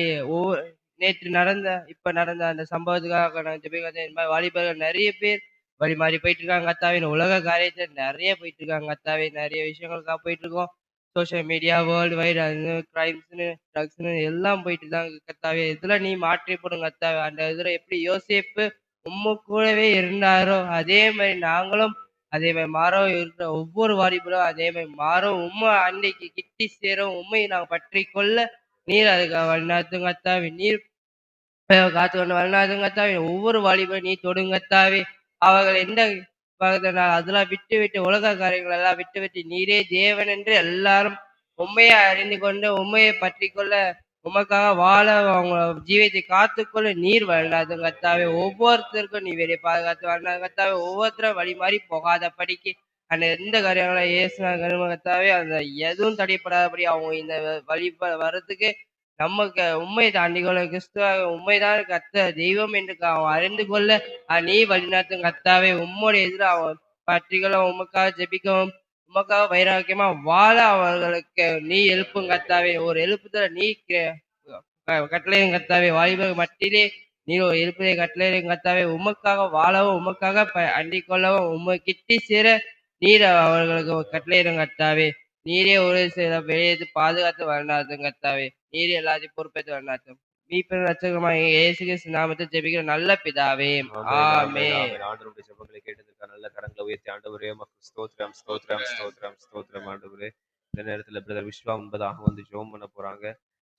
நேற்று நடந்த இப்ப நடந்த அந்த சம்பவத்துக்காக நான் ஜெபிக்கிறேன். இந்த மாதிரி வாலிபர்கள் நிறைய பேர் வழி மாறி போயிட்டு இருக்காங்க கர்த்தாவே. இந்த உலக காரியத்துல நிறைய போயிட்டு இருக்காங்க கர்த்தாவே. நிறைய விஷயங்களுக்காக போயிட்டு இருக்கோம். சோசியல் மீடியா வேர்ல்டு வைட் அது கிரைம்ஸ்னு ட்ரக்ஸ்னு எல்லாம் போயிட்டு தான் கர்த்தாவே. இதுல நீ மாற்றி போடும் கர்த்தாவே. அந்த இதுல எப்படி யோசேப்பு உம்ம கூடவே இருந்தாரோ அதே மாதிரி நாங்களும் அதே மாதிரி மாறவும் இருக்கிற ஒவ்வொரு வாலிபரும் அதே மாதிரி மாறும். உண்மை அன்னைக்கு கிட்டி சேரும். உண்மையை நாங்கள் பற்றி கொள்ள நீர் அதுக்கு வழிநாத்தும் கர்த்தாவே. நீர் காத்து கொண்டு வழிநாத்தும் கர்த்தாவே. ஒவ்வொரு வாலிபரும் நீ தொடுங்கத்தாவே. அவர்கள் எந்த அதெல்லாம் விட்டு விட்டு உலக காரியங்கள் எல்லாம் விட்டு விட்டு நீரே தேவன் என்று எல்லாரும் உண்மையை அறிந்து கொண்டு உண்மையை பற்றி கொள்ள உமக்காக வாழ அவங்க ஜீவியத்தை காத்துக்கொள்ள நீர் வழிநாதும் கர்த்தாவே. ஒவ்வொருத்தருக்கும் நீ வெளியே பாதுகாத்து வழிநாதும் கர்த்தாவே. ஒவ்வொருத்தரும் வழி மாறி போகாத படிக்கு அந்த எந்த காரியங்களும் ஏசுனா கருமகத்தாவே அந்த எதுவும் தடைப்படாதபடி அவங்க இந்த வழி வர்றதுக்கு நமக்கு உண்மை தாண்டிக்கொள்ள கிறிஸ்துவாக உண்மைதான் கத்த தெய்வம் என்று அவன் அறிந்து கொள்ள நீ வழிநாட்டும் கத்தாவே. உம்முடைய எதிர அவன் பற்றிகளை உமக்காக ஜெபிக்கவும் உமக்காக வைராக்கியமா வாழ அவர்களுக்கு நீ எழுப்பும் கத்தாவே. ஒரு எழுப்புதல நீ கட்டளையும் கத்தாவே. வாலிபர் மட்டிலே நீ ஒரு எழுப்புதை கட்டளையும் கத்தாவே. உமக்காக வாழவும் உமக்காக அண்டிக் கொள்ளவும் உண்மை கிட்டி சேர நீர் அவர்களுக்கு கட்டளையிடும் கத்தாவே. நீரே ஒரு சில வெளியேற்று பாதுகாத்து வரலாற்றும் கத்தாவே. நீரே எல்லாத்தையும் பொறுப்பேற்று வரலாற்றும் மீட்பர் ரட்சகமாக இயேசு கிறிஸ்து நாமத்தில் ஜெபிக்கிற நல்ல பிதாவே. ஆமென். ஆண்டவருடைய ஜெபங்களை கேட்டதுக்காக நல்ல கரங்களை உயர்த்தி ஆண்டவரே உமக்கு ஸ்தோத்திரம் ஸ்தோத்திரம் ஸ்தோத்திரம் ஸ்தோத்திரம் ஆண்டவரே. இந்த நேரத்துல பிரதர் விஸ்வா முன்பதாக வந்து ஜெபம் பண்ண போறாங்க.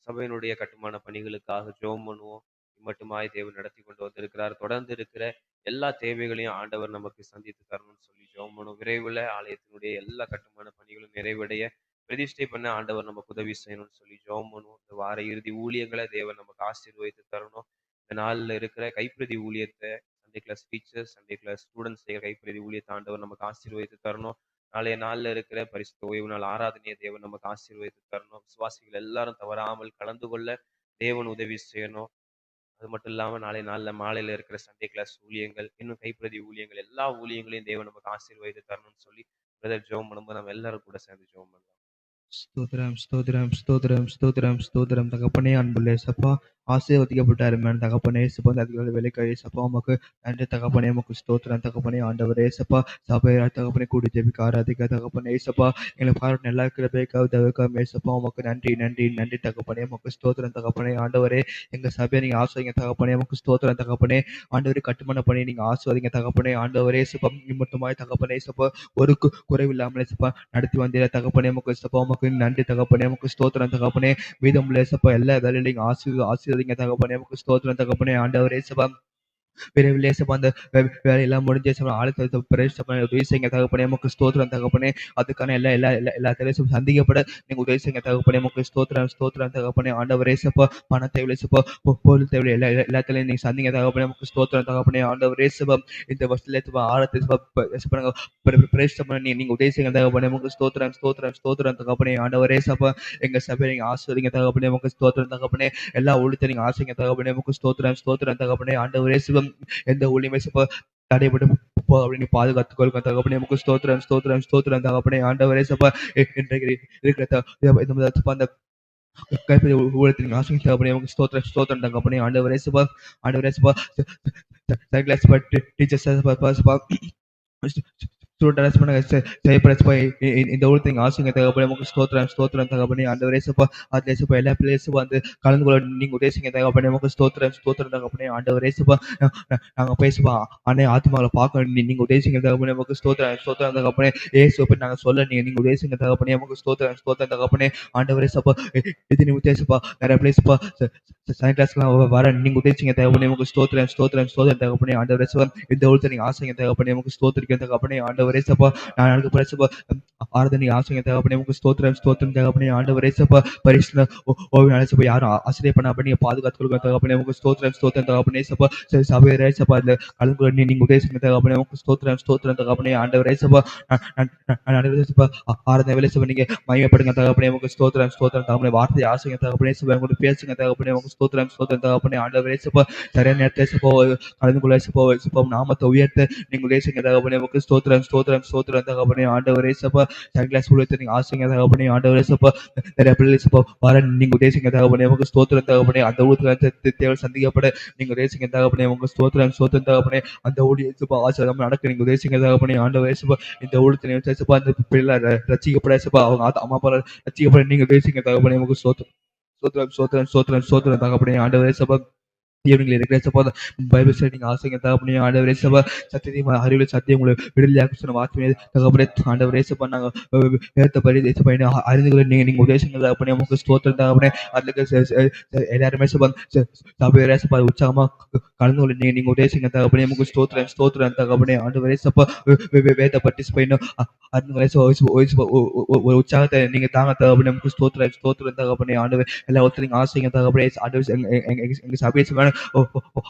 சபையினுடைய கட்டுமான பணிகளுக்காக ஜெபம் பண்ணுவோம். மட்டுமாய் தேவன் நடத்தி கொண்டு வந்திருக்கிறார். தொடர்ந்து இருக்கிற எல்லா தேவைகளையும் ஆண்டவர் நமக்கு சந்தித்து தரணும்னு சொல்லி ஜெபம் பண்ணுவோம். விரைவில் ஆலயத்தினுடைய எல்லா கட்டுமான பணிகளும் நிறைவடைய பிரதிஷ்டை பண்ண ஆண்டவர் நமக்கு உதவி செய்யணும்னு சொல்லி ஜெபம் பண்ணுவோம். இந்த வார இறுதி ஊழியங்களை தேவன் நமக்கு ஆசீர்வதித்து தரணும். இந்த நாளில் இருக்கிற கைப்பிரதி ஊழியத்தை, Sunday class teachers, Sunday class students செய்கிற கைப்பிரதி ஊழியத்தை ஆண்டவர் நமக்கு ஆசீர்வதித்து தரணும். நாளைய நாளில் இருக்கிற பரிசுத்த ஓய்வு நாள் ஆராதனையை தேவன் நமக்கு ஆசீர்வதித்து தரணும். விசுவாசிகள் எல்லாரும் தவறாமல் கலந்து கொள்ள தேவன் உதவி செய்யணும். அது மட்டும் இல்லாம நாளை நாள்ல மாலையில இருக்கிற சண்டே கிளாஸ் ஊழியங்கள், இன்னும் கைப்பிரதி ஊழியங்கள், எல்லா ஊழியங்களையும் தேவன் நமக்கு ஆசீர்வதித்து தரணும்னு சொல்லி பிரதர் ஜெபம் பண்ணும்போது நம்ம எல்லாரும் கூட சேர்ந்து ஜெபம் பண்ணலாம். ஸ்தோத்திரம் ஸ்தோத்திரம் ஸ்தோத்திரம் ஸ்தோத்திரம் ஸ்தோத்திரம் தகப்பனே, அன்புள்ள இயேசப்பா, ஆசீர்வதிக்கப்பட்ட அருமையான தகப்பனே இயேசப்பா, இந்த அதிகாலை வேலைக்காக இயேசப்பா உமக்கு நன்றி தகப்பனே, உமக்கு ஸ்தோத்திரம் தகப்பனே. ஆண்டவரே இயேசப்பா, சபையார் தகப்பனே கூடி ஜெபிக்க ஆராதிக்க தகப்பனே இயேசப்பா, எங்களுக்கு பாராட்டு நல்லா இருக்கிற பேக்காக தவிர்க்காம இயேசப்பா உமக்கு நன்றி நன்றி நன்றி தகப்பனே, உமக்கு ஸ்தோத்திரம் தகப்பனே. ஆண்டவரே, எங்க சபையை நீங்க ஆசிரியங்க தகப்பனே, உமக்கு ஸ்தோத்திரம் தகப்பனே. ஆண்டவரே, கட்டுமான பண்ணி நீங்க ஆசிர்வதிங்க தகப்பனே. ஆண்டவரே இயேசப்பா, நிமித்தமாய் தகப்பனே இயேசப்பா, ஒரு குறைவில்லாமல் இயேசப்பா நடத்தி வந்தீர தகப்பனே, உமக்கு இயேசப்பா உமக்கு நன்றி தகப்பனே, உமக்கு ஸ்தோத்திரம் தகப்பனே. மீதமுள்ள இயேசப்பா எல்லா வேலையிலும் நீங்க ஆசீர்வதிங்க தகப்பனே, உமக்கு ஸ்தோத்திரம் தகப்பனே. ஆண்டவரே இயேசப்பா, விரைவில் இயேசப்பா அந்த வேலையெல்லாம் முடிஞ்சு இயேசப்பா ஆலயத்தை பிரவேசிப்பா உதவி செய்யுங்க தகப்பனே, உமக்கு ஸ்தோத்திரம் தகப்பனே. அதுக்கான எல்லா எல்லா எல்லா எல்லா தேவையும் சந்திக்கப்பட நீங்க உதவி செய்யுங்க தகப்பனே, உமக்கு ஸ்தோத்திரம் ஸ்தோத்திரம் தகப்பனே. ஆண்டவரே இயேசப்பா, பண தேவை இயேசப்பா, பொருள் தேவை எல்லா எல்லாத்தையும் நீங்க சந்திங்க தகப்பனே, உமக்கு ஸ்தோத்திரம் தகப்பனே. ஆண்டவரே இயேசப்பா, இந்த வருஷத்துல இயேசப்பா ஆலயத்தை இயேசப்பா நாங்க பிரவேசிப்பா நீங்க உதவி செய்யுங்க தகப்பனே, உமக்கு ஸ்தோத்திரம் ஸ்தோத்திரம் ஸ்தோத்திரம் தகப்பனே. ஆண்டவரே இயேசப்பா, எங்க சபையை நீங்க ஆசீர்வதிங்க தகப்பனே, உமக்கு ஸ்தோத்திரம் தகப்பனே. எல்லா ஊழியத்தை நீங்க ஆசீர்வதிங்க தகப்பனே, உமக்கு ஸ்தோத்திரம் ஸ்தோத்திரம் தகப்பனே. ஆண்டவரே இயேசுவா, எந்த ஊழியமே தடைபட்டு அப்படின்னு பாதுகாத்துக் கொள்ளுங்க தகப்பனே, உமக்கு ஸ்தோத்திரம் ஸ்தோத்திரம் ஸ்தோத்திரம் தகப்பனே. ஆண்டவரே சப்பா, இன்றைக்கு இருக்கிற அந்த கைப்பற்றி ஊழியத்தின் ஆசிரியர் தகப்பனே, உமக்கு ஸ்தோத்திரம் ஸ்தோத்திரம் தகப்பனே. ஆண்டவரே சப்பா, ஆண்டவரே சப்பா, கிளாஸ் டீச்சர்ஸ் இந்த ஊழியத்தின் ஆசிரியர் தகப்பனே, உமக்கு ஸ்தோத்திரம் ஸ்தோத்திரம் தகப்பனே. ஆண்டவரே சப்பா, அதுல சப்பா எல்லா பிள்ளைகளும் வந்து கலந்து கொள்ள நீங்க உதேசிங்க தகப்பனே, உமக்கு ஸ்தோத்திரம் ஸ்தோத்திரம் தகப்பனே. ஆண்டவரே சப்பா, நாங்க பேசுவா அன்னை ஆத்மாவை பார்க்க நீங்க உதேசிங்க தகப்பனே, உமக்கு ஸ்தோத்திரம் ஸ்தோத்திரம் தகப்பனே. ஏசுவை பற்றி நாங்க சொல்ல நீங்க உதேசிங்க தகப்பனே, உமக்கு ஸ்தோத்திரம் ஸ்தோத்திரம் தகப்பனே. ஆண்டவரே சப்பா, இது நீங்க உதேசப்பா நிறைய பிளேஸ்ப்பா கிளாஸ்லாம் வர நீங்க உதேசிங்க தகப்பனே, உமக்கு ஸ்தோத்திரம் ஸ்தோத்திரம் ஸ்தோத்திரம் தகப்பனே. ஆண்டவரே சப்பா, இந்த ஊழியத்தை நீங்க ஆசைங்க தகப்பனே, உமக்கு ஸ்தோத்திரிக்க தகப்பனே. ஆண்டவரே சப்பா, நான் எனக்கு பிரசப்பா ஆராதனை ஆசைங்க தகப்பனே, உமக்கு ஸ்தோத்திரம் ஸ்தோத்திரம் தகப்பனே. ஆண்டவரே சப்பா, பரிசுல ஓய்வு நாளை யாரும் ஆசிரியர் பண்ண அப்படி நீங்க பாதுகாத்து கொடுக்க தகப்பனே, உமக்கு ஸ்தோத்திரம் ஸ்தோத்திரம் தகப்பனே. சப்பா சபையரே சப்பா, இந்த கலந்து நீங்க உதேசிங்க தகப்பனே, உமக்கு ஸ்தோத்திரம் ஸ்தோத்திரம் தகப்பனே. ஆண்டவரே சப்பா, ஆராதனை வேலை சபை நீங்க மகிமைப்படுங்க தகப்பனே, உமக்கு ஸ்தோத்திரம் ஸ்தோத்திரம் தகப்பனே. வார்த்தை ஆசைங்க தகப்பனே, சபை கூட பேசுங்க தகப்பனே, உமக்கு ஸ்தோத்திரம் ஸ்தோத்திரம் தகப்பனே. ஆண்டவரே சப்பா, சரியான நேரத்தை சப்பா கலந்து கொள்ள சப்பா நாமத்தை உயர்த்த நீங்க உதேசிங்க தகப்பனே, உமக்கு ஸ்தோத்திரம் ஸ்தோத்திரம் ஸ்தோத்திரம் தகப்பனே. ஆண்டவரே சப்பா, கிளாஸ் ஊழியத்தை நீங்க ஆசைங்க தகப்பனே. ஆண்டவரே சப்பா, நிறைய பிள்ளை சப்பா வர நீங்க உதேசிங்க தகப்பனே, உமக்கு ஸ்தோத்திரம் தகப்பனே. அந்த ஊழியத்துல தேவை சந்திக்கப்பட நீங்க உதேசிங்க தகப்பனே, உங்க ஸ்தோத்திரம் ஸ்தோத்திரம் தகப்பனே. அந்த ஊழிய சப்பா ஆசிரியம் நடக்க நீங்க உதேசிங்க தகப்பனே. ஆண்டவரே சப்பா, இந்த ஊழியத்தை சப்பா அந்த பிள்ளை ரசிக்கப்பட சப்பா அவங்க அம்மா அப்பா ரசிக்கப்பட நீங்க உதேசிங்க தகப்பனே, உங்க ஸ்தோத்திரம் ஸ்தோத்திரம் ஸ்தோத்திரம் ஸ்தோத்திரம் ஸ்தோத்திரம் தகப்பனே. ஆண்டவரே சப்பா, ஈவினிங்ல இருக்கிற சப்பா பைபிள் ஸ்டடி நீங்க ஆசைங்க தகப்பனே. ஆண்டவரே சப்பா, சத்தியத்தையும் அறிவில் சத்தியம் உங்களை விடுதலையாக்க சொன்ன வார்த்தை தகப்பனே. ஆண்டவரே சப்பா, நாங்க வேதத்தை படி அறிந்து கொள்ள நீங்க உதேசங்கள் தகப்பனே, உமக்கு ஸ்தோத்திரம் தகப்பனே. அதுல எல்லாருமே சப்பா சபையரே சப்பா உற்சாகமா கலந்து கொள்ள நீங்க உதேசிங்க தகப்பனே, உமக்கு ஸ்தோத்திரம் ஸ்தோத்திரம் தகப்பனே. ஆண்டவரே சப்பா, வேத பற்றி பயணம் ஒரு உற்சாகத்தை நீங்க தாங்க தகப்பனே, உமக்கு ஸ்தோத்திரம் ஸ்தோத்திரம் தகப்பனே. ஆண்டவர் எல்லா ஒருத்தரையும் ஆசைங்க தகப்பனே. ஆண்டவர் எங்க சபையை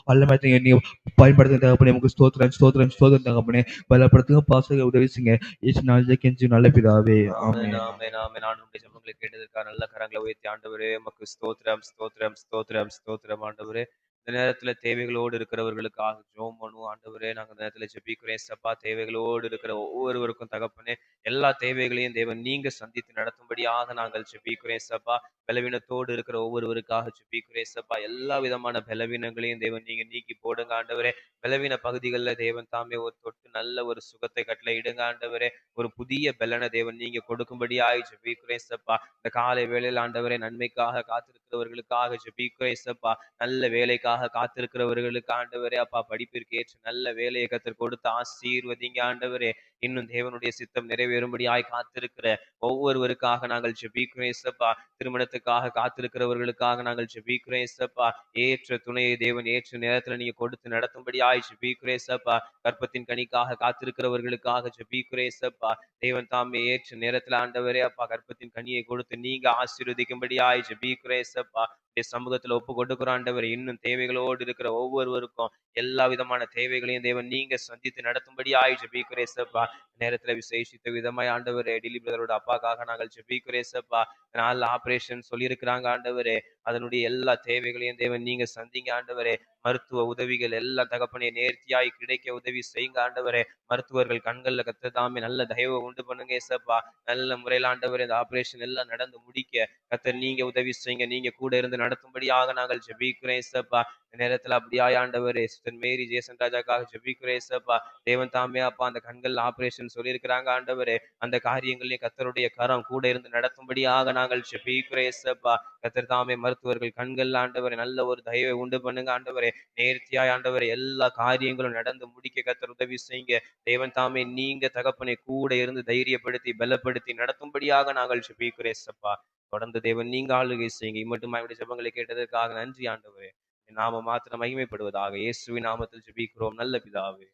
வல்லமை நீங்க பயன்படுத்துங்க தகப்பனே, உமக்கு ஸ்தோத்திரம் ஸ்தோத்திரம் ஸ்தோத்திரம் தகப்பனே. பலப்படுத்துங்க, பாசக உதவி செய்யுங்க. ஈசு நாள் கெஞ்சி நல்ல பிதாவே, ஆமென். ஆண்டவருடைய ஜெபங்களை கேட்டதற்காக நல்ல கரங்களை உயர்த்தி ஆண்டவரே உமக்கு ஸ்தோத்திரம் ஸ்தோத்திரம் ஸ்தோத்திரம் ஸ்தோத்திரம். ஆண்டவரே, இந்த நேரத்துல தேவைகளோடு இருக்கிறவர்களுக்காக ஜெபம் பண்ணுவோம். ஆண்டவரே, நாங்க இந்த நேரத்துல ஜெபிக்கிறேன் சப்பா. தேவைகளோடு இருக்கிற ஒவ்வொருவருக்கும் தகப்பனே, எல்லா தேவைகளையும் தேவன் நீங்க சந்தித்து நடத்தும்படியாக நாங்கள் ஜெபிக்கிறேன் சப்பா. பலவீனத்தோடு இருக்கிற ஒவ்வொருவருக்காக ஜெபிக்கிறேன் சப்பா. எல்லா விதமான பலவீனங்களையும் தேவன் நீங்க நீக்கி போடுங்க ஆண்டவரே. பலவீன பகுதிகளில் தேவன் தாமே ஒரு தொட்டு நல்ல ஒரு சுகத்தை கட்டளை இடுங்க ஆண்டவரே. ஒரு புதிய பலனை தேவன் நீங்க கொடுக்கும்படியாய் ஜெபிக்கிறேன் சப்பா. இந்த காலை வேளையில் ஆண்டவரே, நன்மைக்காக காத்திருக்க காத்திருக்கிறவர்களுக்காக ஜெபிக்கிறேன் இயேசப்பா. நல்ல வேலைக்காக காத்திருக்கிறவர்களுக்கு ஆண்டவரே அப்பா, படிப்பிற்கு ஏற்ற நல்ல வேலையை கத்தர் கொடுத்து ஆசீர்வதிங்க ஆண்டவரே. இன்னும் தேவனுடைய சித்தம் நிறைவேறும்படியாய் காத்திருக்கிற ஒவ்வொருவருக்காக நாங்கள் ஜெபிக்கிறோம் இயேசப்பா. திருமணத்துக்காக காத்திருக்கிறவர்களுக்காக நாங்கள் ஜெபிக்கிறோம் இயேசப்பா. ஏற்ற துணையை தேவன் ஏற்ற நேரத்துல நீங்க கொடுத்து நடத்தும்படியாய் ஜெபிக்கிறோம் இயேசப்பா. கற்பத்தின் கனிக்காக காத்திருக்கிறவர்களுக்காக ஜெபிக்கிறோம் இயேசப்பா. தேவன் தாமே ஏற்ற நேரத்துல ஆண்டவரே அப்பா, கற்பத்தின் கனியை கொடுத்து நீங்க ஆசீர்வதிக்கும்படியாய் ஜெபிக்கிறோம் இயேசப்பா. சமூகத்துல ஒப்பு கொடுக்கிறோம் ஆண்டவரே. இன்னும் தேவைகளோடு இருக்கிற ஒவ்வொருவருக்கும் எல்லா விதமான தேவைகளையும் தேவன் நீங்க சந்தித்து நடத்தும்படியாய் ஜெபிக்கிறோம் இயேசப்பா. நேரத்துல விசேஷித்த விதமாய் ஆண்டவரே டிலி பிரதரோட அப்பாக்காக நாங்கள் ஜெபிக்கிறோம் இயேசப்பா. நாள் ஆபரேஷன் சொல்லியிருக்கிறாங்க ஆண்டவரே. அதனுடைய எல்லா தேவைகளையும் தேவன் நீங்க சந்திங்க ஆண்டவரே. மருத்துவ உதவிகள் எல்லாம் தகப்பனே நேர்த்தியாய் கிடைக்க உதவி செய்யுங்க ஆண்டவரே. மருத்துவர்கள் கண்கள்ல கத்ததாமே நல்ல தயவை உண்டு பண்ணுங்க ஏசப்பா. நல்ல முறையில் ஆண்டவரே இந்த ஆபரேஷன் எல்லாம் நடந்து முடிக்க கத்தர் நீங்க உதவி செய்யுங்க. நீங்க கூட இருந்து நடத்தும்படியாக நாங்கள் ஜெபிக்கிறேன் ஏசப்பா. நேரத்துல அப்படியாய் ஆண்டவரே சிஸ்டர் மேரி ஜேசன் ராஜாக்காக ஜெபிக்கிறேன் ஏசப்பா. தேவன் தாமே அப்பா அந்த கண்கள் ஆபரேஷன் சொல்லியிருக்கிறாங்க ஆண்டவரே. அந்த காரியங்களையும் கத்தருடைய கரம் கூட இருந்து நடத்தும்படியாக நாங்கள் ஜெபிக்கிறேன் ஏசப்பா. கத்தர் தாமே மருத்துவர்கள் கண்கள் ஆண்டவரே நல்ல ஒரு தயவை உண்டு பண்ணுங்க ஆண்டவரே. நேர்த்தியாய் ஆண்டவரே எல்லா காரியங்களும் நடந்து முடிக்க கத்தர் உதவி செய்யுங்க. தேவன் தாமே நீங்க தகப்பனை கூட இருந்து தைரியப்படுத்தி பலப்படுத்தி நடத்தும்படியாக நாங்கள் ஜெபிக்கிறோம் ஏசப்பா. தொடர்ந்து தேவன் நீங்க ஆளுகை செய்யுங்க. இம்மட்டுமா இப்படி ஜெபங்களை கேட்டதற்காக நன்றி ஆண்டவரே. நாம மாத்திரம் மகிமைப்படுவதாக இயேசுவின் நாமத்தில் ஜெபிக்கிறோம் நல்ல பிதாவே.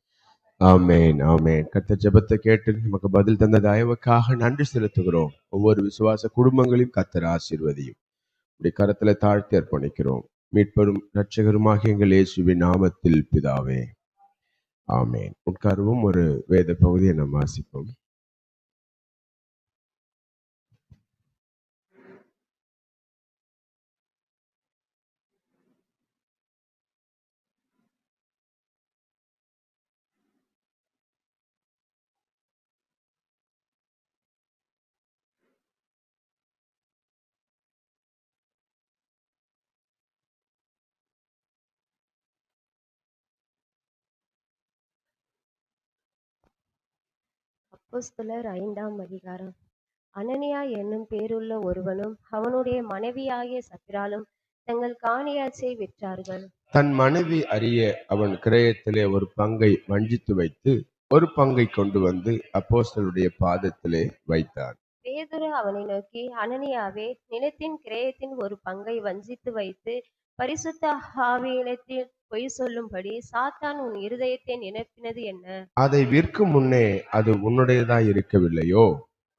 ஆமென் ஆமென். கர்த்தர் ஜெபத்தை கேட்டு நமக்கு பதில் தந்த தயவுக்காக நன்றி செலுத்துகிறோம். ஒவ்வொரு விசுவாச குடும்பங்களையும் கர்த்தர் ஆசீர்வதியும். இப்படி கரத்துல தாழ்த்தி அர்ப்பணிக்கிறோம். மீட்பரும் இரட்சகருமாகிய எங்கள் இயேசுவின் நாமத்தில் பிதாவே. ஆமென். உட்கார்வும். ஒரு வேத பகுதியை நாம் வாசிப்போம். அப்போஸ்தலர் 5ஆம் அதிகாரம். அனனியா என்னும் பேருள்ள ஒருவனும் அவனுடைய மனைவியாகிய சப்பிராலும் தங்கள் காணியாட்சியை விற்றார்கள். தன் மனைவி அறிய அவன் கிரயத்திலே ஒரு பங்கை வஞ்சித்து வைத்து ஒரு பங்கை கொண்டு வந்து அப்போஸ்தலருடைய பாதத்திலே வைத்தான். பேதுரு அவனை நோக்கி, அனனியாவே, நிலத்தின் கிரயத்தின் ஒரு பங்கை வஞ்சித்து வைத்து பரிசுத்த ஆவியினிடத்தில் பொய் சொல்லும்படி சாத்தான் உன் இருதயத்தை நிரப்பினது என்ன? அதை விற்கும் முன்னே அது உன்னுடையதாய் இருக்கவில்லையோ?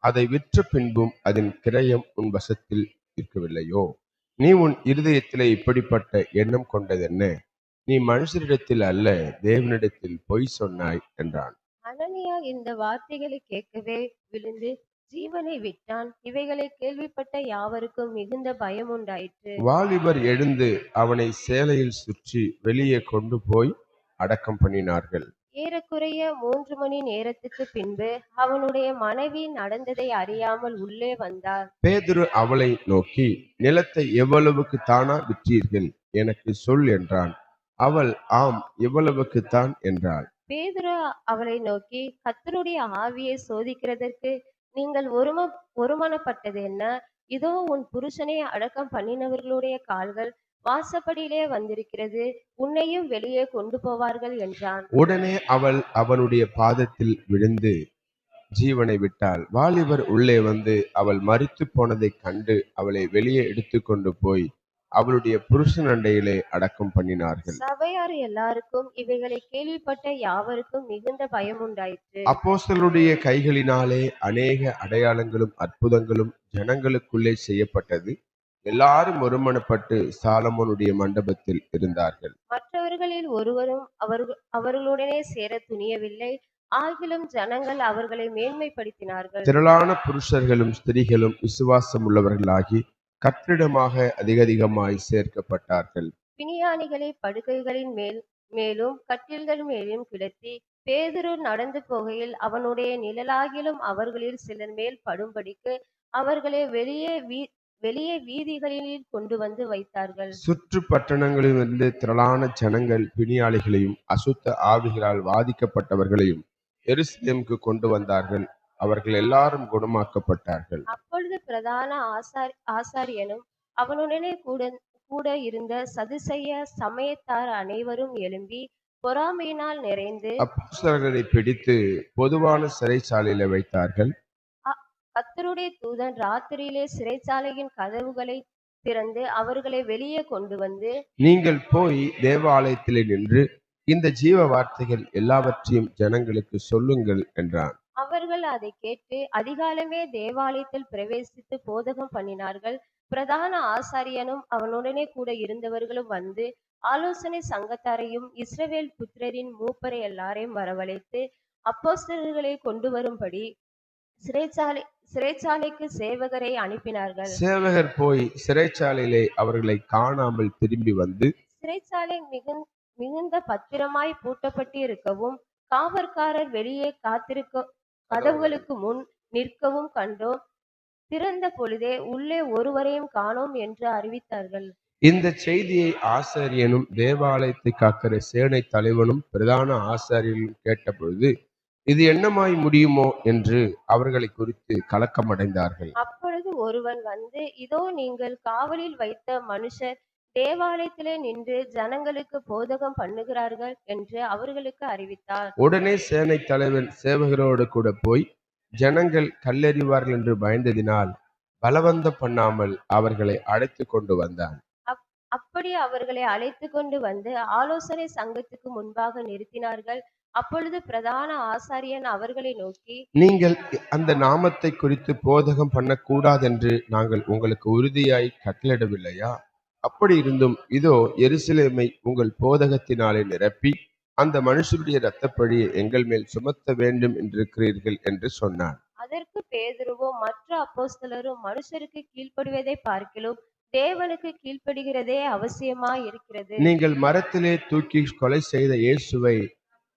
அதை விற்ற பின்பும் அதன் கிரயம் உன் வசத்தில் இருக்கவில்லையோ? நீ உன் இருதயத்திலே இப்படிப்பட்ட எண்ணம் கொண்டதென்ன? நீ மனுஷரிடத்தில் அல்ல, தேவனிடத்தில் பொய் சொன்னாய் என்றான். அனனியா இந்த வார்த்தைகளை கேட்கவே விழுந்து ஜீவனை விட்டான். இவைகளை கேள்விப்பட்ட யாவருக்கும் மிகுந்த பயம் உண்டாயிற்று. வாலிபர் எழுந்து அவனை சேலையில் சுற்றி வெளியே கொண்டு போய் அடக்கம் பண்ணினார்கள். ஏறக்குறைய 3 மணி நேரத்துக்கு பின்பு அவனுடைய மனைவி நடந்ததை அறியாமல் உள்ளே வந்தார். பேதுரு அவளை நோக்கி, நிலத்தை எவ்வளவுக்கு தானா விற்றீர்கள்? எனக்கு சொல் என்றான். அவள், ஆம், இவ்வளவுக்குத்தான் என்றாள். பேதுரு அவளை நோக்கி, கர்த்தருடைய ஆவியை சோதிக்கிறதற்கு நீங்கள் ஒருமனப்பட்டது என்ன? இதோ உன் புருஷனை அடக்கம் பண்ணினவர்களுடைய கால்கள் வாசப்படியிலே வந்திருக்கிறது, உன்னையும் வெளியே கொண்டு போவார்கள் என்றான். உடனே அவள் அவனுடைய பாதத்தில் விழுந்து ஜீவனை விட்டாள். வாலிபர் உள்ளே வந்து அவள் மரித்து போனதைக் கண்டு அவளை வெளியே எடுத்து கொண்டு போய் அவளுடைய புருஷன் அண்டையிலே அடக்கம் பண்ணினார்கள். சபையார் எல்லாருக்கும் இவைகளை கேள்விப்பட்ட யாவருக்கும் மிகுந்த பயம் உண்டாயிற்று. அப்போஸ்தலருடைய கைகளினாலே அநேக அடையாளங்களும் அற்புதங்களும் ஜனங்களுக்குள்ளே செய்யப்பட்டது. எல்லாரும் ஒருமனப்பட்டு சாலமோனுடைய மண்டபத்தில் இருந்தார்கள். மற்றவர்களில் ஒருவரும் அவர்களுடனே சேர துணியவில்லை. ஆகிலும் ஜனங்கள் அவர்களை மேன்மைப்படுத்தினார்கள். திரளான புருஷர்களும் ஸ்திரீகளும் விசுவாசம் உள்ளவர்களாகி கர்த்தரிடமாக அதிகமாய் சேர்க்கப்பட்டார்கள். பிணியானிகளை படுக்கைகளின் மேலும் கட்டில்கள் மேலும் கிடத்தி பேதுரு நடந்து போகையில் அவனுடைய நிழலாகிலும் அவர்களில் சிலர் மேல் படும்படிக்கு அவர்களை வெளியே வீதிகளில் கொண்டு வந்து வைத்தார்கள். சுற்று பட்டணங்களிலிருந்து திரளான ஜனங்கள் பிணியாளிகளையும் அசுத்த ஆவிகளால் வாதிக்கப்பட்டவர்களையும் எருசலேமுக்கு கொண்டு வந்தார்கள். அவர்கள் எல்லாரும் குணமாக்கப்பட்டார்கள். அப்பொழுது பிரதான ஆசாரியனும் அவனுடனே கூட இருந்த சதுசேய சமயத்தார் அனைவரும் எழும்பி பொறாமையினால் நிறைந்து அப்போஸ்தலர்களை பிடித்து பொதுவான சிறைச்சாலையில வைத்தார்கள். கர்த்தருடைய தூதன் ராத்திரியிலே சிறைச்சாலையின் கதவுகளை திறந்து அவர்களை வெளியே கொண்டு வந்து, நீங்கள் போய் தேவாலயத்திலே நின்று இந்த ஜீவ வார்த்தைகள் எல்லாவற்றையும் ஜனங்களுக்கு சொல்லுங்கள் என்றான். அவர்கள் அதை கேட்டு அதிகாலமே தேவாலயத்தில் பிரவேசித்து போதகம் பண்ணினார்கள். பிரதான ஆசாரியனும் அவனுடனே கூட இருந்தவர்களும் வந்து ஆலோசனை சங்கத்தாரையும் இஸ்ரவேல் புத்திரரின் மூப்பரை எல்லாரையும் வரவழைத்து அப்போஸ்தலர்களை கொண்டு வரும்படி சிறைச்சாலைக்கு சேவகரை அனுப்பினார்கள். சேவகர் போய் சிறைச்சாலையிலே அவர்களை காணாமல் திரும்பி வந்து, சிறைச்சாலை மிகுந்த பத்திரமாய் பூட்டப்பட்டு இருக்கவும் காவற்காரர் வெளியே காத்திருக்க கதவுகளுக்கு முன் நிற்கவும் கண்டோம். திறந்த பொழுதே உள்ளே ஒருவரையும் காணோம் என்று அறிவித்தார்கள். இந்த செய்தியை ஆசாரியனும் தேவாலயத்தை காக்கிற சேனை தலைவனும் பிரதான ஆசாரியர்களும் கேட்டபொழுது இது என்னமாய் முடியுமோ என்று அவர்களை குறித்து கலக்கமடைந்தார்கள். அப்பொழுது ஒருவன் வந்து, இதோ நீங்கள் காவலில் வைத்த மனுஷர் தேவாலயத்திலே நின்று ஜனங்களுக்கு போதகம் பண்ணுகிறார்கள் என்று அவர்களுக்கு அறிவித்தார். உடனே சேனை தலைவன் சேவகரோடு கூட போய் ஜனங்கள் கல்லெறிவார்கள் என்று பயந்ததினால் பலவந்தம் பண்ணாமல் அவர்களை அழைத்து கொண்டு வந்தான். அப்படி அவர்களை அழைத்து கொண்டு வந்து ஆலோசனை சங்கத்துக்கு முன்பாக நிறுத்தினார்கள். அப்பொழுது பிரதான ஆசாரியன் அவர்களை நோக்கி, நீங்கள் அந்த நாமத்தை குறித்து போதகம் பண்ணக்கூடாதென்று நாங்கள் உங்களுக்கு உறுதியாய் கட்டளிடவில்லையா? அப்படி இருந்தும் இதோ எருசலேமை உங்கள் போதகத்தினாலே நிரப்பி அந்த மனுஷருடைய இரத்தப்பழியை எங்கள் மேல் சுமத்த வேண்டும் என்றிருக்கிறீர்கள் என்று சொன்னார். அதற்கு பேதுருவும் மற்ற அப்போஸ்தலரும், மனுஷருக்கு கீழ்ப்படுவதை பார்க்கிலும் தேவனுக்கு கீழ்ப்படுகிறதே அவசியமாய் இருக்கிறது. நீங்கள் மரத்திலே தூக்கி கொலை செய்த இயேசுவை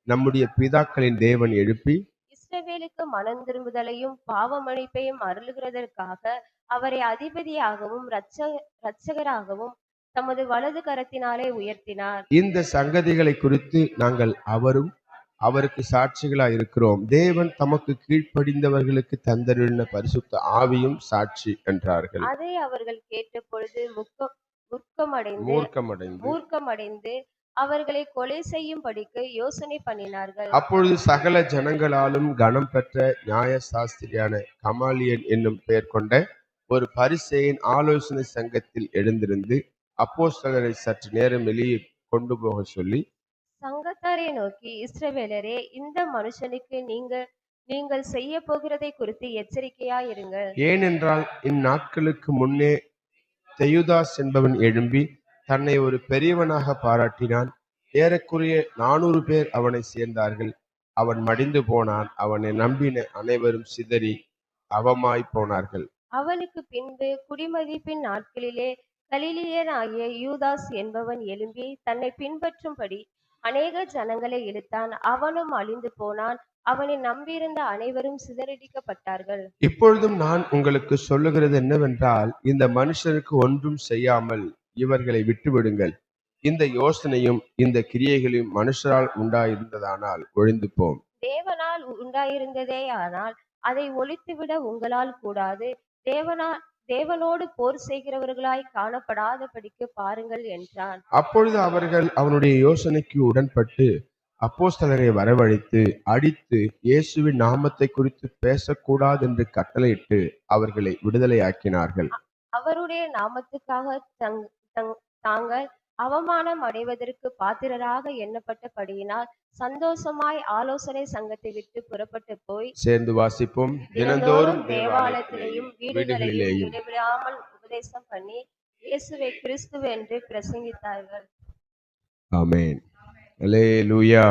நம்முடைய பிதாக்களின் தேவன் எழுப்பி இஸ்ரவேலுக்கு மனம் திரும்புதலையும் பாவ மன்னிப்பையும் அருளுகிறதற்காக அவரை அதிபதியாகவும் இரட்சகராகவும் தமது வலது கரத்தினாலே உயர்த்தினார். இந்த சங்கதிகளை குறித்து நாங்கள் அவருக்கு சாட்சிகளாய் இருக்கிறோம். தேவன் தமக்கு கீழ்ப்படிந்தவர்களுக்கு தந்தருளின பரிசுத்த ஆவியும் சாட்சி என்றார்கள். அதை அவர்கள் கேட்ட பொழுது மூர்க்கமடைந்து அவர்களை கொலை செய்யும்படிக்கு யோசனை பண்ணினார்கள். அப்பொழுது சகல ஜனங்களாலும் கனம் பெற்ற நியாய சாஸ்திரியான கமாலியன் என்னும் பெயர் கொண்ட ஒரு பரிசேயன் ஆலோசனை சங்கத்தில் எழுந்திருந்து அப்போஸ்தலரை சற்று நேரம் வெளியே கொண்டு போக சொல்லி சங்கத்தாரை நோக்கி, இஸ்ரவேலரே, இந்த மனுஷனுக்கு நீங்கள் செய்ய போகிறதை குறித்து எச்சரிக்கையாயிருங்கள். ஏனென்றால் இந்நாட்களுக்கு முன்னே தெயுதாஸ் என்பவன் எழும்பி தன்னை ஒரு பெரியவனாக பாராட்டினான். ஏறக்குறைய 400 பேர் அவனை சேர்ந்தார்கள். அவன் மடிந்து போனான். அவனை நம்பின அனைவரும் சிதறி அவமாய் போனார்கள். அவனுக்கு பின்பு குடிமதிப்பின் நாட்களிலே கலிலியனாகிய யூதாஸ் என்பவன் எழும்பி தன்னை பின்பற்றும்படி அநேக ஜனங்களை இழுத்தான். அவனும் அழிந்து போனான். அவனை நம்பியிருந்த அனைவரும் சிதறடிக்கப்பட்டார்கள். இப்பொழுதும் நான் உங்களுக்கு சொல்லுகிறது என்னவென்றால், இந்த மனுஷனுக்கு ஒன்றும் செய்யாமல் இவர்களை விட்டுவிடுங்கள். இந்த யோசனையும் இந்த கிரியைகளையும் மனுஷரால் உண்டாயிருந்ததானால் ஒழிந்து போம். தேவனால் உண்டாயிருந்ததே ஆனால் அதை ஒழித்துவிட உங்களால் கூடாது. தேவனோடு போர் செய்கிறவர்களாய் காணப்படாதபடிக்கு பாருங்கள் என்றான். அப்பொழுது அவர்கள் அவனுடைய யோசனைக்கு உடன்பட்டு அப்போஸ்தலரை வரவழைத்து அடித்து இயேசுவின் நாமத்தை குறித்து பேசக்கூடாது என்று கட்டளையிட்டு அவர்களை விடுதலையாக்கினார்கள். அவருடைய நாமத்துக்காக தாங்கள் அவமானம் அடைவதற்கு பாத்திரராக எண்ணப்பட்டபடியினால் சந்தோஷமாய் ஆலோசனை சங்கத்தை விட்டு புறப்பட்டு போய் சேர்ந்து வாசிப்போம். தினந்தோறும் தேவாலயத்திலேயும் வீடுகளிலேயும் இடைவிடாமல் உபதேசம் பண்ணி இயேசுவை கிறிஸ்து என்று பிரசங்கித்தார்கள். ஆமென். அல்லேலூயா.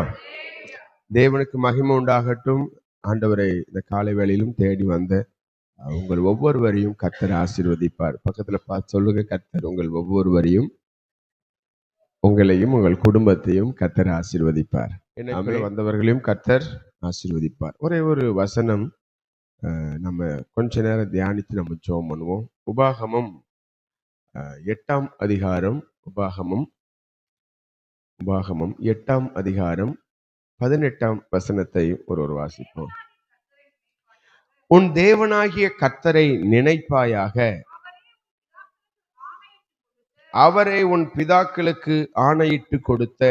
தேவனுக்கு மகிமை உண்டாகட்டும். ஆண்டவரை இந்த காலை வேளையிலும் தேடி வந்த உங்கள் ஒவ்வொருவரையும் கர்த்தர் ஆசீர்வதிப்பார். பக்கத்துல பார்த்து சொல்லுங்க, கர்த்தர் உங்கள் ஒவ்வொருவரையும், உங்களையும் உங்கள் குடும்பத்தையும் கர்த்தர் ஆசீர்வதிப்பார். என்ன வந்தவர்களையும் கர்த்தர் ஆசீர்வதிப்பார். ஒரே ஒரு வசனம் நம்ம கொஞ்ச நேரம் தியானித்து நம்ம ஜெபம் பண்ணுவோம். உபாகமம் 8ஆம் அதிகாரம், உபாகமம் 8ஆம் அதிகாரம் 18ஆம் வசனத்தை ஒரு வாசிப்போம். உன் தேவனாகிய கர்த்தரை நினைப்பாயாக, அவரே உன் பிதாக்களுக்கு ஆணையிட்டு கொடுத்த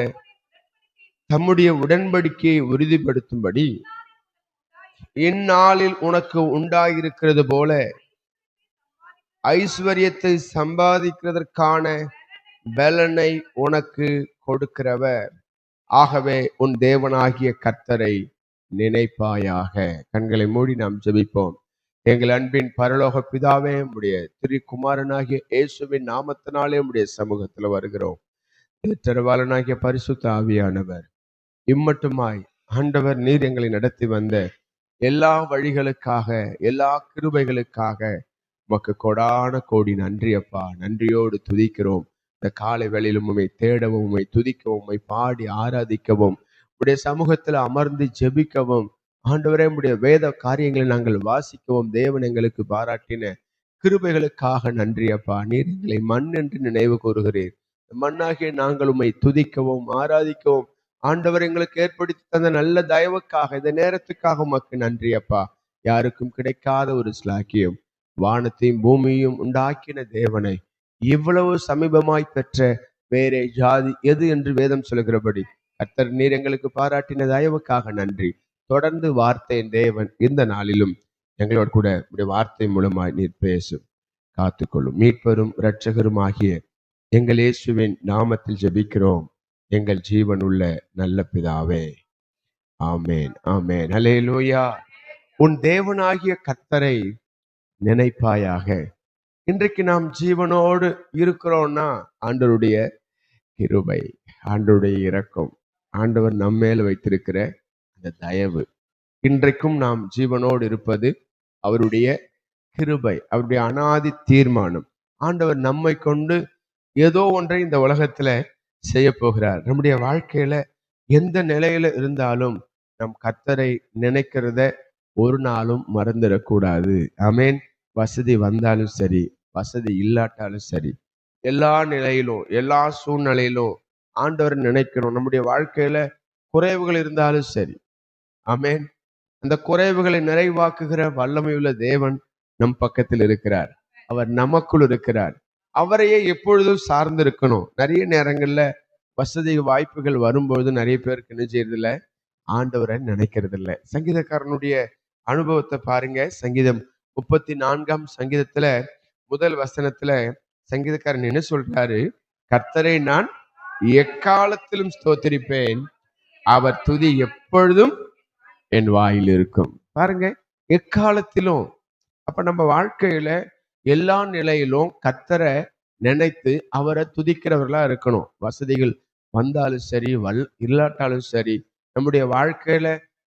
தம்முடைய உடன்படிக்கையை உறுதிப்படுத்தும்படி இந்நாளில் உனக்கு உண்டாயிருக்கிறது போல ஐஸ்வர்யத்தை சம்பாதிக்கிறதற்கான பலனை உனக்கு கொடுக்கிறவர். ஆகவே உன் தேவனாகிய கர்த்தரை நினைப்பாயாக. கண்களை மூடி நாம் ஜெபிப்போம். எங்கள் அன்பின் பரலோக பிதாவே, உம்முடைய திருக்குமாரனாகிய இயேசுவின் நாமத்தினாலே உம்முடைய சமூகத்துல வருகிறோம். திருவாளனாகிய பரிசுத்த ஆவியானவர் இம்மட்டுமாய் ஆண்டவர் நீர் எங்களை நடத்தி வந்த எல்லா வழிகளுக்காக, எல்லா கிருபைகளுக்காக உமக்கு கொடான கோடி நன்றி அப்பா. நன்றியோடு துதிக்கிறோம். இந்த காலை வேளையிலும் உம்மை தேடவும், உம்மை துதிக்கவும், உம்மை பாடி ஆராதிக்கவும், உடைய சமூகத்துல அமர்ந்து ஜெபிக்கவும், ஆண்டவரே உம்முடைய வேத காரியங்களை நாங்கள் வாசிக்கவும் தேவன் எங்களுக்கு பாராட்டின கிருபைகளுக்காக நன்றி அப்பா. நீர் எங்களை மண் என்று நினைவு கூறுகிறீர். மண்ணாகிய நாங்கள் உம்மை துதிக்கவும் ஆராதிக்கவும் ஆண்டவர் எங்களுக்கு ஏற்படுத்தி தந்த நல்ல தயவுக்காக, இந்த நேரத்துக்காக உமக்கு நன்றி அப்பா. யாருக்கும் கிடைக்காத ஒரு ஸ்லாக்கியம், வானத்தையும் பூமியையும் உண்டாக்கின தேவனை இவ்வளவு சமீபமாய் பெற்ற வேறே ஜாதி எது என்று வேதம் சொல்கிறபடி கர்த்தர் நீர் எங்களுக்கு பாராட்டின தயவுக்காக நன்றி. தொடர்ந்து வார்த்தையின் தேவன் இந்த நாளிலும் எங்களோடு கூட உடைய வார்த்தை மூலமாய் நீர் பேசும், காத்துக்கொள்ளும். மீட்பரும் இரட்சகரும் ஆகிய எங்கள் இயேசுவின் நாமத்தில் ஜெபிக்கிறோம் எங்கள் ஜீவனுள்ள நல்ல பிதாவே. ஆமேன், ஆமேன். அல்லேலூயா. உன் தேவனாகிய கர்த்தரை நினைப்பாயாக. இன்றைக்கு நாம் ஜீவனோடு இருக்கிறோம்னா ஆண்டவருடைய கிருபை, ஆண்டவருடைய இரக்கம், ஆண்டவர் நம்மேல் வைத்திருக்கிற அந்த தயவு. இன்றைக்கும் நாம் ஜீவனோடு இருப்பது அவருடைய கிருபை, அவருடைய அனாதி தீர்மானம். ஆண்டவர் நம்மை கொண்டு ஏதோ ஒன்றை இந்த உலகத்துல செய்ய போகிறார். நம்முடைய வாழ்க்கையில எந்த நிலையில இருந்தாலும் நம் கர்த்தரை நினைக்கிறத ஒரு நாளும் மறந்துடக்கூடாது. ஆமேன். வசதி வந்தாலும் சரி, வசதி இல்லாட்டாலும் சரி, எல்லா நிலையிலும் எல்லா சூழ்நிலையிலும் ஆண்டவர் நினைக்கணும். நம்முடைய வாழ்க்கையில குறைவுகள் இருந்தாலும் சரி, ஆமேன், அந்த குறைவுகளை நிறைவாக்குகிற வல்லமையுள்ள தேவன் நம் பக்கத்தில் இருக்கிறார். அவர் நமக்குள் இருக்கிறார். அவரையே எப்பொழுதும் சார்ந்து இருக்கணும். நிறைய நேரங்கள்ல வசதி வாய்ப்புகள் வரும்பொழுது நிறைய பேருக்கு என்ன செய்யறது இல்லை, ஆண்டவரை நினைக்கிறது இல்லை. சங்கீதக்காரனுடைய அனுபவத்தை பாருங்க. சங்கீதம் 34ஆம் சங்கீதத்துல முதல் வசனத்துல சங்கீதக்காரன் என்ன சொல்றாரு? கர்த்தரை நான் எக்காலத்திலும் ஸ்தோத்திரிப்பேன், அவர் துதி எப்பொழுதும் என் வாயில் இருக்கும். பாருங்க, எக்காலத்திலும். அப்ப நம்ம வாழ்க்கையில எல்லா நிலையிலும் கர்த்தரை நினைத்து அவரை துதிக்கிறவர்களா இருக்கணும். வசதிகள் வந்தாலும் சரி, இல்லாட்டாலும் சரி, நம்முடைய வாழ்க்கையில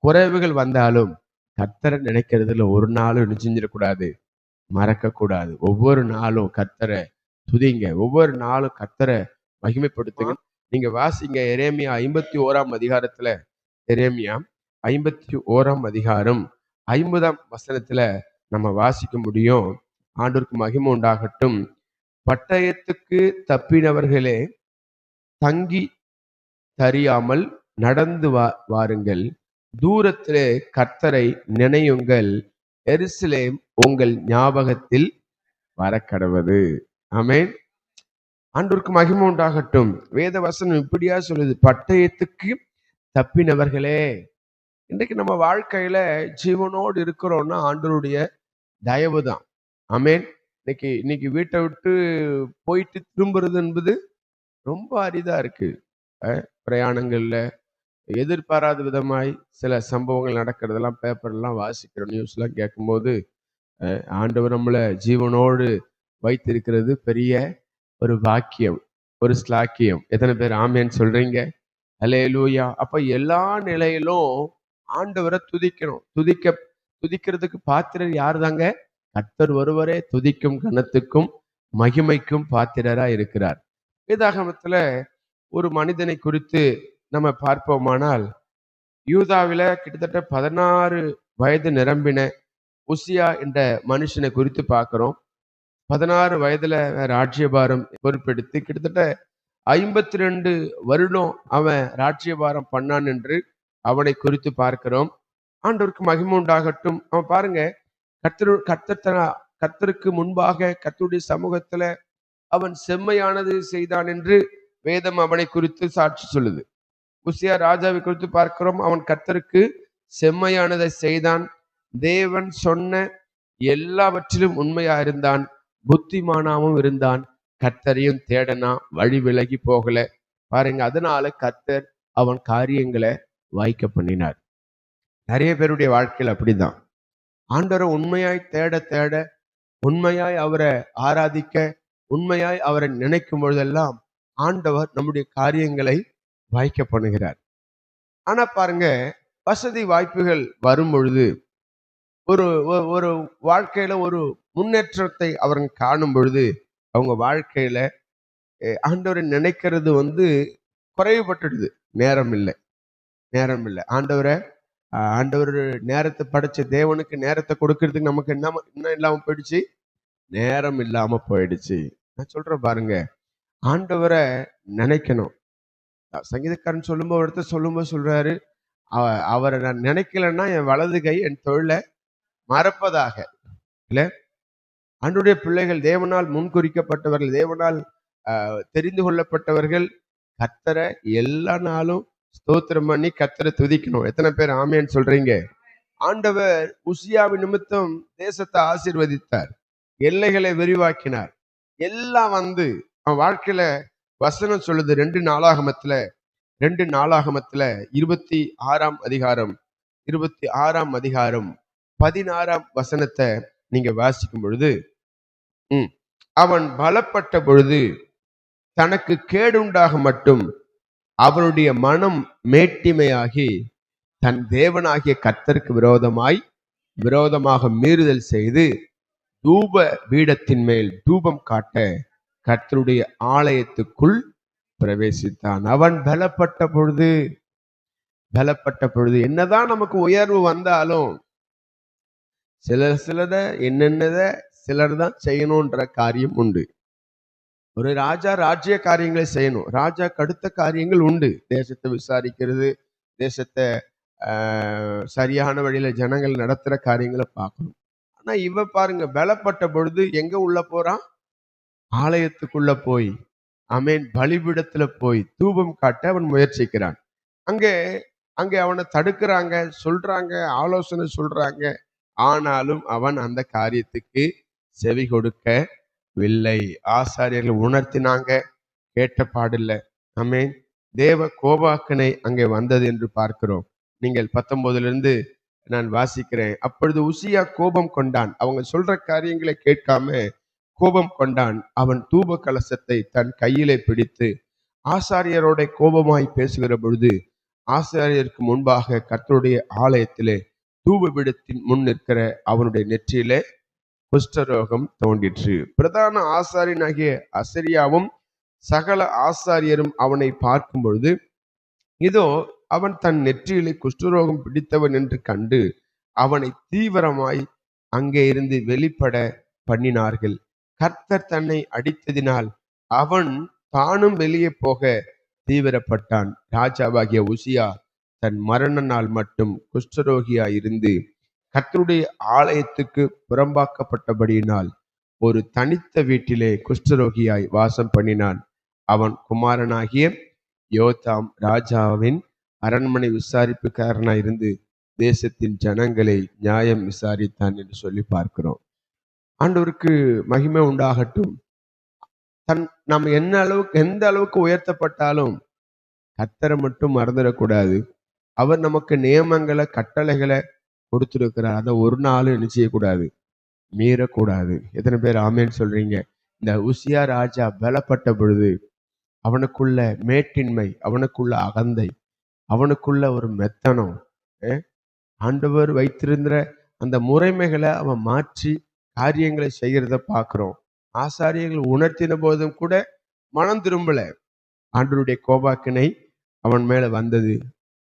குறைவுகள் வந்தாலும் கர்த்தரை நினைக்கிறதுல ஒரு நாளும் என்ன செஞ்சிடக்கூடாது, மறக்க கூடாது. ஒவ்வொரு நாளும் கர்த்தரை துதிங்க, ஒவ்வொரு நாளும் கர்த்தரை மகிமைப்படுத்துங்க. நீங்க வாசிங்க எரேமியா 51ஆம் அதிகாரத்துல, எரேமியா 51ஆம் அதிகாரம் 50ஆம் வசனத்துல நம்ம வாசிக்க முடியும். ஆண்டவருக்கு மகிமை உண்டாகட்டும். பட்டயத்துக்கு தப்பினவர்களே தங்கி தறியாமல் நடந்து வாருங்கள், தூரத்திலே கர்த்தரை நினையுங்கள், எருசலேம் உங்கள் ஞாபகத்தில் வரக்கடவது. ஆமென். ஆண்டவருக்கு மகிமை உண்டாகட்டும். வேத வசனம் இப்படியா சொல்லுது, பட்டயத்துக்கு தப்பினவர்களே. இன்றைக்கு நம்ம வாழ்க்கையில ஜீவனோடு இருக்கிறோம்னா ஆண்டவருடைய தயவு தான். ஆமென். இன்னைக்கு வீட்டை விட்டு போயிட்டு திரும்புறது என்பது ரொம்ப அரிதா இருக்கு. பிரயாணங்கள்ல எதிர்பாராத விதமாய் சில சம்பவங்கள் நடக்கிறதெல்லாம் பேப்பர்லாம் வாசிக்கிறோம், நியூஸ்லாம் கேட்கும்போது ஆண்டவர் நம்மளை ஜீவனோடு வைத்திருக்கிறது பெரிய ஒரு பாக்கியம், ஒரு ஸ்லாக்கியம். எத்தனை பேர் ஆமேன்னு சொல்றீங்க? அல்லேலூயா. அப்ப எல்லா நிலையிலும் ஆண்டவரை துதிக்கணும். துதிக்கிறதுக்கு பாத்திரர் யார் தாங்க? கர்த்தர் ஒருவரே துதிக்கும் கனத்துக்கும் மகிமைக்கும் பாத்திரரா இருக்கிறார். வேதாகமத்துல ஒரு மனிதனை குறித்து நம்ம பார்ப்போமானால், யூதாவில கிட்டத்தட்ட 16 வயது நிரம்பின உசியா என்ற மனுஷனை குறித்து பார்க்கிறோம். 16 வயதுல ராஜ்யபாரம் பொறுப்பெடுத்து கிட்டத்தட்ட 52 வருடம் அவன் ராஜ்யபாரம் பண்ணான் என்று அவனை குறித்து பார்க்கிறோம். ஆண்டவருக்கு மகிமை உண்டாகட்டும். அவன் பாருங்க, கர்த்தருக்கு முன்பாக கர்த்தருடைய சமூகத்துல அவன் செம்மையானது செய்தான் என்று வேதம் அவனை குறித்து சாட்சி சொல்லுது. உசியா ராஜாவை குறித்து பார்க்கிறோம், அவன் கர்த்தருக்கு செம்மையானதை செய்தான், தேவன் சொன்ன எல்லாவற்றிலும் உண்மையா இருந்தான், புத்திமானாவும் இருந்தான், கர்த்தரையும் தேடனா, வழி விலகி போகல. பாருங்க, அதனால கர்த்தர் அவன் காரியங்களை வாய்க்க பண்ணினார். நிறைய பேருடைய வாழ்க்கையில் அப்படிதான். ஆண்டவரை உண்மையாய் தேட தேட, உண்மையாய் அவரை ஆராதிக்க, உண்மையாய் அவரை நினைக்கும் பொழுதெல்லாம் ஆண்டவர் நம்முடைய காரியங்களை வாய்க்க பண்ணுகிறார். ஆனா பாருங்க, வசதி வாய்ப்புகள் வரும் பொழுது, ஒரு ஒரு வாழ்க்கையில ஒரு முன்னேற்றத்தை அவர்கள் காணும் பொழுது, அவங்க வாழ்க்கையில ஆண்டவரை நினைக்கிறது குறைவுபட்டுடுது. நேரம் இல்லை. ஆண்டவர் நேரத்தை படைச்ச தேவனுக்கு நேரத்தை கொடுக்கறதுக்கு நமக்கு என்ன இல்லாம போயிடுச்சு? நேரம் இல்லாம போயிடுச்சு. நான் சொல்றேன் பாருங்க, ஆண்டவரை நினைக்கணும். சங்கீதக்காரன் சொல்லும்போது சொல்றாரு, அவரை நான் நினைக்கலன்னா என் வலது கை என் தொழிலை மறப்பதாக. இல்ல, ஆண்டவருடைய பிள்ளைகள், தேவனால் முன்குறிக்கப்பட்டவர்கள், தேவனால் தெரிந்து கொள்ளப்பட்டவர்கள், கர்த்தரை எல்லா நாளும் ஸ்தோத்திரம் பண்ணி கர்த்தரை துதிக்கணும். எத்தனை பேர் ஆமேன்னு சொல்றீங்க? ஆண்டவர் உசியாவின் நிமித்தம் தேசத்தை ஆசீர்வதித்தார், எல்லைகளை விரிவாக்கினார். எல்லாம் அவன் வாழ்க்கையில வசனம் சொல்லுது. 2 நாளாகமத்துல 26ஆம் அதிகாரம் 16ஆம் வசனத்தை நீங்க வாசிக்கும் பொழுது, அவன் பலப்பட்ட பொழுது தனக்கு கேடுண்டாக மட்டும் அவனுடைய மனம் மேட்டிமையாகி தன் தேவனாகிய கர்த்தருக்கு விரோதமாக மீறுதல் செய்து தூப பீடத்தின் மேல் தூபம் காட்ட கர்த்தருடைய ஆலயத்துக்குள் பிரவேசித்தான். அவன் பலப்பட்ட பொழுது என்னதான் நமக்கு உயர்வு வந்தாலும் சிலத என்னென்னத சிலர் தான் செய்யணும்ன்ற காரியம் உண்டு. ஒரு ராஜா ராஜ்ய காரியங்களை செய்யணும், ராஜாக்கு அடுத்த காரியங்கள் உண்டு. தேசத்தை விசாரிக்கிறது, தேசத்தை சரியான வழியில ஜனங்கள் நடத்துற காரியங்களை பார்க்கணும். ஆனா இவன் பாருங்க, பலப்பட்ட பொழுது எங்க உள்ள போறான்? ஆலயத்துக்குள்ள போய், ஆமென், பலிபீடத்துல போய் தூபம் காட்ட அவன் முயற்சிக்கிறான். அங்கே அவனை தடுக்கிறாங்க, சொல்றாங்க, ஆலோசனை சொல்றாங்க. ஆனாலும் அவன் அந்த காரியத்துக்கு செவி கொடுக்கவில்லை. ஆசாரியர்கள் உணர்த்தினாங்க, கேட்ட பாடில்லை. ஆமென். தேவ கோபாக்கனை அங்கே வந்தது என்று பார்க்கிறோம். நீங்கள் 19 நான் வாசிக்கிறேன். அப்பொழுது உசியா கோபம் கொண்டான். அவங்க சொல்ற காரியங்களை கேட்காம கோபம் கொண்டான். அவன் தூப கலசத்தை தன் கையிலே பிடித்து ஆசாரியரோட கோபமாய் பேசுகிற பொழுது, ஆசாரியருக்கு முன்பாக கர்த்தருடைய ஆலயத்திலே தூபபீடத்தின் முன் நிற்கிற அவனுடைய நெற்றியிலே குஷ்டரோகம் தோன்றிற்று. பிரதான ஆசாரியனாகிய அசரியாவும் சகல ஆசாரியரும் அவனை பார்க்கும் பொழுது, இதோ அவன் தன் நெற்றியிலே குஷ்டரோகம் பிடித்தவன் என்று கண்டு அவனை தீவிரமாய் அங்கே இருந்து வெளிப்பட பண்ணினார்கள். கர்த்தர் தன்னை அடித்ததினால் அவன் தானும் வெளியே போக தீவிரப்பட்டான். ராஜாவாகிய உசியா தன் மரண நாள் மட்டும் குஷ்டரோகியாய் இருந்து கர்த்தருடைய ஆலயத்துக்கு புறம்பாக்கப்பட்டபடியினால் ஒரு தனித்த வீட்டிலே குஷ்டரோகியாய் வாசம் பண்ணினான். அவன் குமாரனாகிய யோதாம் ராஜாவின் அரண்மனை விசாரிப்புக்காரனாய் இருந்து தேசத்தின் ஜனங்களை நியாயம் விசாரித்தான் என்று சொல்லி பார்க்கிறோம். ஆண்டவருக்கு மகிமை உண்டாகட்டும். நாம் எந்த அளவுக்கு உயர்த்தப்பட்டாலும் கர்த்தரை மட்டும் மறந்துடக்கூடாது. அவர் நமக்கு நியமங்களை, கட்டளைகளை கொடுத்துருக்கிறார். அதை ஒரு நாளும் என்ன செய்யக்கூடாது? மீறக்கூடாது. எத்தனை பேர் ஆமேன்னு சொல்றீங்க? இந்த உசியா ராஜா பலப்பட்ட பொழுது அவனுக்குள்ள மேட்டின்மை, அவனுக்குள்ள அகந்தை, அவனுக்குள்ள ஒரு மெத்தனம், ஆண்டவர் வைத்திருந்த அந்த முறைமைகளை அவன் மாற்றி காரியங்களை செய்கிறத பார்க்கிறோம். ஆசாரியர்கள் உணர்த்தின போதும் கூட மனம் திரும்பல. ஆண்டவருடைய கோபாக்கினை அவன் மேல வந்தது.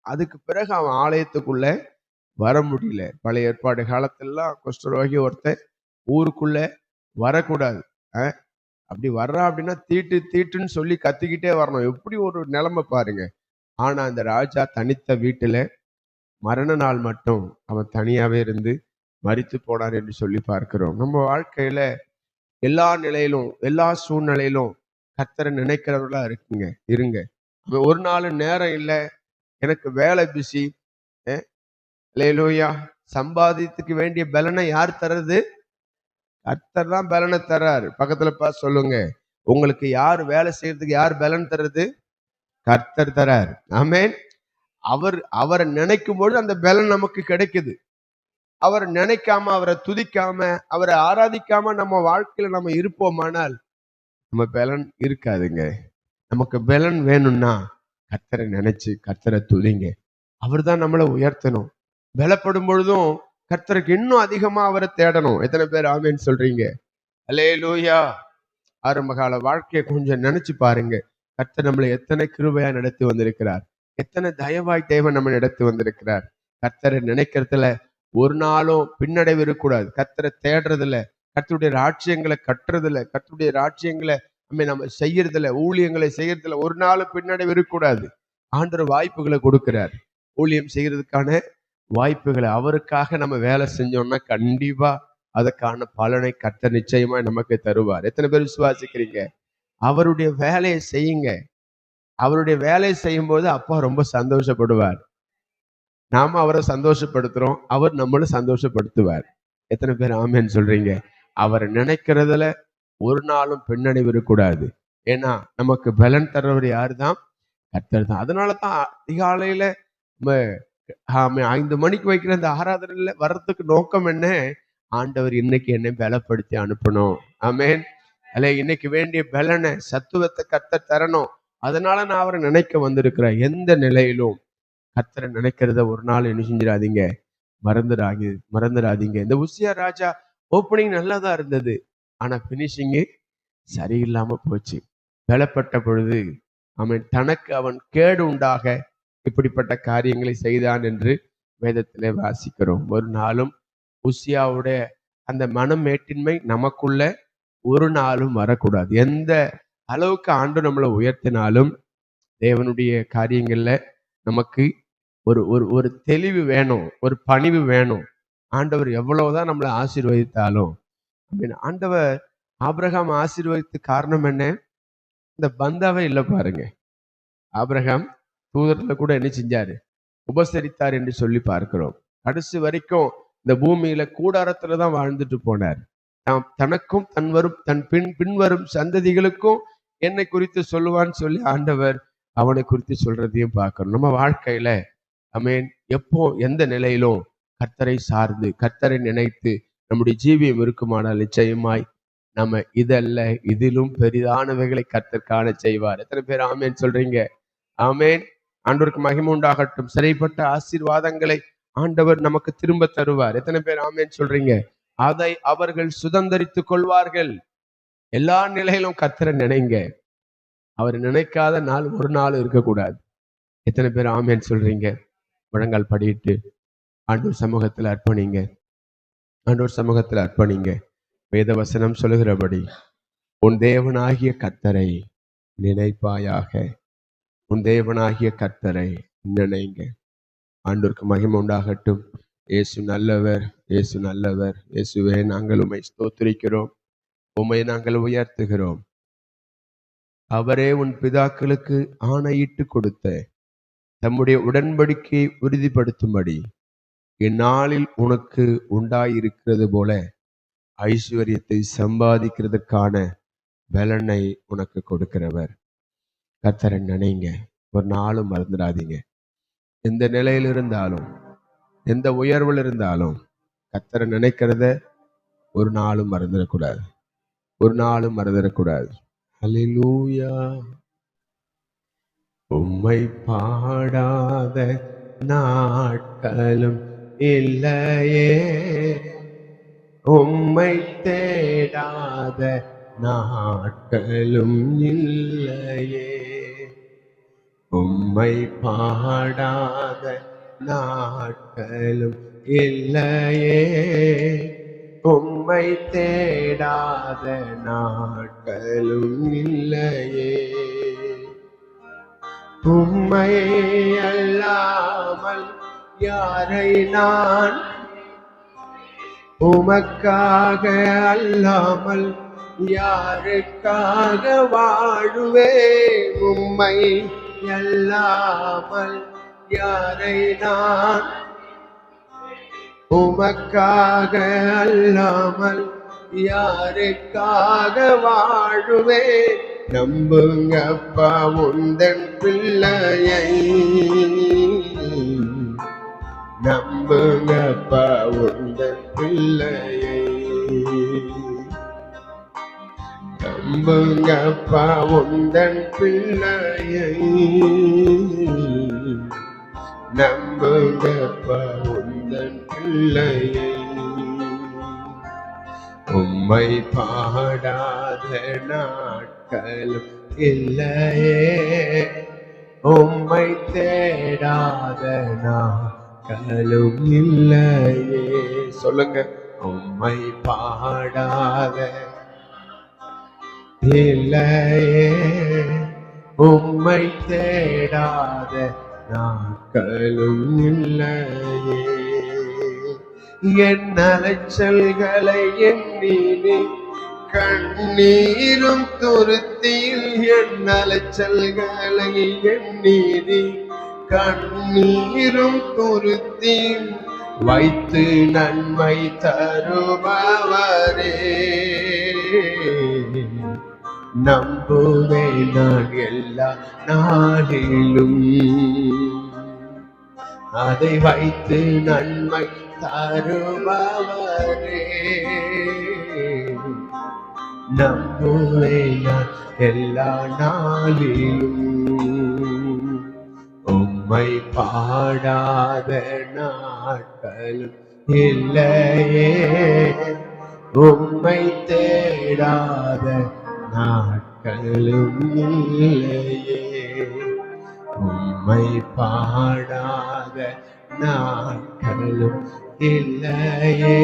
அதுக்கு பிறகு அவன் ஆலயத்துக்குள்ள வர முடியல. பழைய ஏற்பாடு காலத்திலாம் குஷ்டரோகி ஒருத்தன் ஊருக்குள்ள வரக்கூடாது. அப்படி வர்றான் அப்படின்னா தீட்டுன்னு சொல்லி கத்திக்கிட்டே வரணும். எப்படி ஒரு நிலைமை பாருங்க. ஆனா அந்த ராஜா தனித்த வீட்டுல மரண நாள் மட்டும் அவன் தனியாவே இருந்து மரித்து போனார் என்று சொல்லி பார்க்கிறோம். நம்ம வாழ்க்கையில எல்லா நிலையிலும் எல்லா சூழ்நிலையிலும் கர்த்தரை நினைக்கிறவர்களா இருங்க. ஒரு நாள் நேரம் இல்லை, எனக்கு வேலை பிஸி, அல்லேலூயா, சம்பாதித்துக்கு வேண்டிய பலனை யார் தர்றது? கர்த்தர் தான் பலனை தர்றாரு. பக்கத்துல பார்த்து சொல்லுங்க, உங்களுக்கு யார் வேலை செய்யறதுக்கு யார் பலன் தர்றது? கர்த்தர் தர்றாரு. ஆமென். அவரை நினைக்கும் பொழுது அந்த பலன் நமக்கு கிடைக்குது. அவரை நினைக்காம, அவரை துதிக்காம, அவரை ஆராதிக்காம நம்ம வாழ்க்கையில நம்ம இருப்போமானால் நம்ம பலன் இருக்காதுங்க. நமக்கு பலன் வேணும்னா கர்த்தரை நினைச்சு கர்த்தரை துதிங்க. அவர் தான் நம்மளை உயர்த்தணும். பலப்படும் பொழுதும் கர்த்தருக்கு இன்னும் அதிகமா அவரை தேடணும். எத்தனை பேர் ஆமென் சொல்றீங்க? அல்லேலூயா. ஆரம்ப கால வாழ்க்கையை கொஞ்சம் நினைச்சு பாருங்க. கர்த்தர் நம்மளை எத்தனை கிருபையா நடத்தி வந்திருக்கிறார், எத்தனை தயவாய் தேவன் நம்ம நடத்தி வந்திருக்கிறார். கர்த்தரை நினைக்கிறதுல ஒரு நாளும் பின்னடைவு இருக்கக்கூடாது. கர்த்தரை தேடுறதுல, கர்த்தருடைய ராஜ்யங்களை கட்டுறதுல, கர்த்தருடைய ராஜ்யங்களை நம்ம செய்யறதுல, ஊழியங்களை செய்யறதுல ஒரு நாளும் பின்னடைவு இருக்கக்கூடாது. ஆண்டவர் வாய்ப்புகளை கொடுக்கிறார். ஊழியம் செய்யறதுக்கான வாய்ப்புகளை அவருக்காக நம்ம வேலை செஞ்சோம்னா கண்டிப்பா அதற்கான பலனை கர்த்தர் நிச்சயமா நமக்கு தருவார். எத்தனை பேர் விசுவாசிக்கிறீங்க? அவருடைய வேலையை செய்யுங்க. அவருடைய வேலையை செய்யும் போது அப்பா ரொம்ப சந்தோஷப்படுவார். நாம அவரை சந்தோஷப்படுத்துறோம், அவர் நம்மளும் சந்தோஷப்படுத்துவார். எத்தனை பேர் ஆமென் சொல்றீங்க? அவரை நினைக்கிறதுல ஒரு நாளும் பின்னடைவு இருக்கக்கூடாது. ஏன்னா நமக்கு பலன் தர்றவர் யாரு தான்? கர்த்தர் தான். அதனாலதான் அதிகாலையில 5 மணிக்கு வைக்கிற இந்த ஆராதனையில வர்றதுக்கு நோக்கம் என்ன? ஆண்டவர் இன்னைக்கு என்னை பலப்படுத்தி அனுப்பணும். ஆமென். அல்ல, இன்னைக்கு வேண்டிய பலனை, சத்துவத்தை கர்த்தர் தரணும். அதனால நான் அவரை நினைக்க வந்திருக்கிறேன். எந்த நிலையிலும் கர்த்தரை நினைக்கிறத ஒரு நாள் என்ன செஞ்சிடாதீங்க, மறந்துடாதீங்க. இந்த உசியா ராஜா ஓப்பனிங் நல்லதா இருந்தது, ஆனா பினிஷிங்கு சரியில்லாம போச்சு. பலப்பட்ட பொழுது தனக்கு அவன் கேடு உண்டாக இப்படிப்பட்ட காரியங்களை செய்தான் என்று வேதத்திலே வாசிக்கிறோம். ஒரு நாளும் உசியாவுடைய அந்த மனமேட்டின்மை நமக்குள்ள ஒரு நாளும் வரக்கூடாது. எந்த அளவுக்கு ஆண்டு நம்மளை உயர்த்தினாலும் தேவனுடைய காரியங்கள்ல நமக்கு ஒரு ஒரு ஒரு தெளிவு வேணும், ஒரு பணிவு வேணும். ஆண்டவர் எவ்வளவுதான் நம்மளை ஆசீர்வதித்தாலும், ஆண்டவர் ஆபிரகாம் ஆசீர்வதித்து காரணம் என்ன? இந்த பந்தாவே இல்லை பாருங்க. ஆபிரகாம் தூதர்ல கூட என்ன செஞ்சாரு? உபசரித்தார் என்று சொல்லி பார்க்கிறோம். கடைசி வரைக்கும் இந்த பூமியில கூடாரத்துலதான் வாழ்ந்துட்டு போனார். தனக்கும் தன் பின்வரும் சந்ததிகளுக்கும் என்னை குறித்து சொல்லுவான்னு சொல்லி ஆண்டவர் அவனை குறித்து சொல்றதையும் பார்க்கணும். நம்ம வாழ்க்கையில எப்போ எந்த நிலையிலும் கர்த்தரை சார்ந்து கர்த்தரை நினைத்து நம்முடைய ஜீவியம் இருக்குமானால் நிச்சயமாய் நம்ம இதல்ல இதிலும் பெரிதானவைகளை கர்த்தர் காண செய்வார். எத்தனை பேர் ஆமேன் சொல்றீங்க? ஆமேன். ஆண்டவருக்கு மகிமை உண்டாகட்டும். சிறைப்பட்ட ஆசீர்வாதங்களை ஆண்டவர் நமக்கு திரும்ப தருவார். எத்தனை பேர் ஆமேன் சொல்றீங்க? அதை அவர்கள் சுதந்தரித்துக் கொள்வார்கள். எல்லா நிலையிலும் கர்த்தரை நினைங்க. அவர் நினைக்காத நாள் ஒரு நாள் இருக்கக்கூடாது. எத்தனை பேர் ஆமேன் சொல்றீங்க? முழங்கால் படியிட்டு ஆண்டவர் சமூகத்தில் அர்ப்பணிங்க. ஆண்டவர் சமூகத்தில் அர்ப்பணிங்க. வேத வசனம் சொல்லுகிறபடி உன் தேவனாகிய கர்த்தரை நினைப்பாயாக. உன் தேவனாகிய கர்த்தரை நினைங்க. ஆண்டவருக்கு மகிமை உண்டாகட்டும். இயேசு நல்லவர், இயேசு நல்லவர். இயேசுவே, நாங்கள் உம்மை ஸ்தோத்திரிக்கிறோம், உம்மை நாங்கள் உயர்த்துகிறோம். அவரே உன் பிதாக்களுக்கு ஆணையிட்டு கொடுத்த தம்முடைய உடன்படிக்கையை உறுதிப்படுத்தும்படி இந்நாளில் உனக்கு உண்டாயிருக்கிறது போல ஐஸ்வர்யத்தை சம்பாதிக்கிறதுக்கான பலனை உனக்கு கொடுக்கிறவர். கர்த்தரை நினைங்க. ஒரு நாளும் மறந்துடாதீங்க. எந்த நிலையில் இருந்தாலும், எந்த உயர்வில் இருந்தாலும் கர்த்தரை நினைக்கிறத ஒரு நாளும் மறந்துடக்கூடாது. ஒரு நாளும் மறந்துடக்கூடாது. அல்லேலூயா. உம்மை பாடாத நாட்களும் இல்லையே, உம்மை தேடாத நாட்களும் இல்லையே, உம்மை பாடாத நாட்களும் இல்லையே, உம்மை தேடாத நாட்களும் இல்லையே. உம்மை அல்லாமல் யாரை நான், உமக்காக அல்லாமல் யாருக்காக வாழுவே உம்மை அல்லாமல் யாரை நான் உமக்காக அல்லாமல் யாருக்காக வாழுவே நம்புங்கப்பா உந்தன் பிள்ளையை நம்புங்கப்பா உந்தன் பிள்ளையை நம்புங்கப்பா உந்தன் பிள்ளையை நம்புங்கப்பா உந்தன் பிள்ளையை உம்மை பாடாத நாட்களும் இல்லையே உம்மை தேடாத நாட்களும் இல்லையே சொல்லுங்க உம்மை பாடாத இல்லையே உம்மை தேடாத நாட்களும் இல்லையே என் அலைச்சல்களை எண்ணி கண்ணீரும் துருத்தியில் என் அலைச்சல்களை எண்ணி கண்ணீரும் துருத்தியில் வைத்து நன்மை தருபவரே நம்புவேன் நான் எல்லா நாளிலும் அதை வைத்து நன்மை தருபவரே நம்புவேன் நான் எல்லா நாளிலும் உம்மை பாடாத நாட்களும் இல்லையே உம்மை தேடாத நாட்களும் இல்லையே உம்மை பாடாத நாட்களும் இல்லையே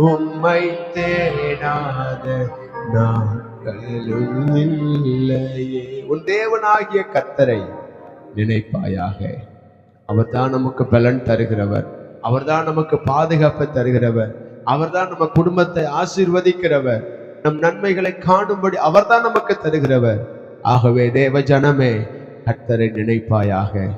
உம்மை தேடாத நாட்களும் இல்லையே உன் தேவனாகிய கர்த்தரை நினைப்பாயாக அவர்தான் நமக்கு பலன் தருகிறவர் அவர்தான் நமக்கு பாதுகாப்பை தருகிறவர் அவர்தான் நம்ம குடும்பத்தை ஆசீர்வதிக்கிறவர் நம் நன்மைகளை காணும்படி அவர்தான் நமக்கு தருகிறவர் ஆகவே தேவ ஜனமே கர்த்தரை நினைப்பாயாக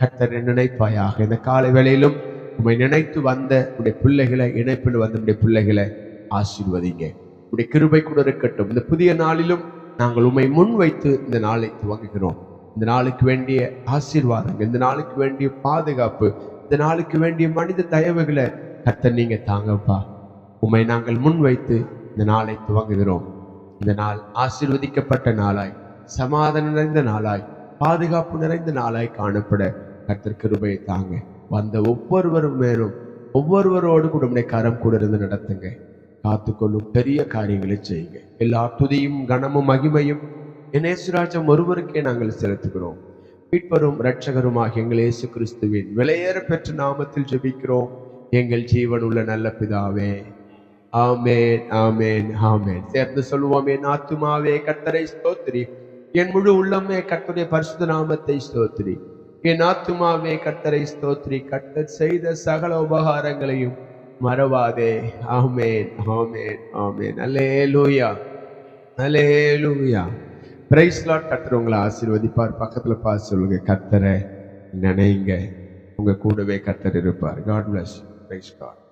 கர்த்தரை நினைப்பாயாக இந்த காலை வேளையிலும் உம்மை நினைத்து வந்த உடைய பிள்ளைகளை இணைப்பில் வந்த உடைய பிள்ளைகளை ஆசீர்வதிங்க உடைய கிருபை கூட இருக்கட்டும் இந்த புதிய நாளிலும் நாங்கள் உம்மை முன் வைத்து இந்த நாளை துவங்குகிறோம் இந்த நாளுக்கு வேண்டிய ஆசீர்வாதங்கள் இந்த நாளுக்கு வேண்டிய பாதுகாப்பு இந்த நாளுக்கு வேண்டிய மனித தயவுகளை கர்த்தர் நீங்க தாங்கப்பா உம்மை நாங்கள் முன் வைத்து இந்த நாளை துவங்குகிறோம் இந்த நாள் ஆசீர்வதிக்கப்பட்ட நாளாய் சமாதானம் நிறைந்த நாளாய் பாதுகாப்பு நிறைந்த நாளாய் காணப்பட கர்த்தர் கிருபையை தாங்க வந்த ஒவ்வொருவரும் மேலும் ஒவ்வொருவரோடு கூட உடைய கரம் கூட இருந்து நடத்துங்க காத்துக்கொள்ளும் பெரிய காரியங்களை செய்யுங்க எல்லா துதியும் கனமும் மகிமையும் இயேசுராஜம் ஒருவருக்கே நாங்கள் செலுத்துகிறோம் மீட்பரும் இரட்சகருமாக எங்கள் இயேசு கிறிஸ்துவின் விலையேற பெற்ற நாமத்தில் ஜெபிக்கிறோம் எங்கள் ஜீவன் உள்ள நல்ல பிதாவே ஆமேன் ஆமேன் ஆமேன் சேர்ந்து சொல்லுவோம் என் ஆத்துமாவே கர்த்தரை ஸ்தோத்திரி என் முழு உள்ளமே கர்த்தருடைய பரிசுத்த நாமத்தை ஸ்தோத்திரி என் ஆத்துமாவே கர்த்தரை ஸ்தோத்திரி கர்த்தர் செய்த சகல உபகாரங்களையும் மறவாதே ஆமேன் ஆமேன் ஆமேன் அல்லேலூயா அல்லேலூயா பிரைஸ் லார்ட் கர்த்தர் உங்களை ஆசீர்வதிப்பார் பக்கத்துல பார்த்து சொல்லுங்க கர்த்தரை நினைங்க உங்க கூடவே கர்த்தர் இருப்பார் காட் பிளஸ் பிரைஸ் காட்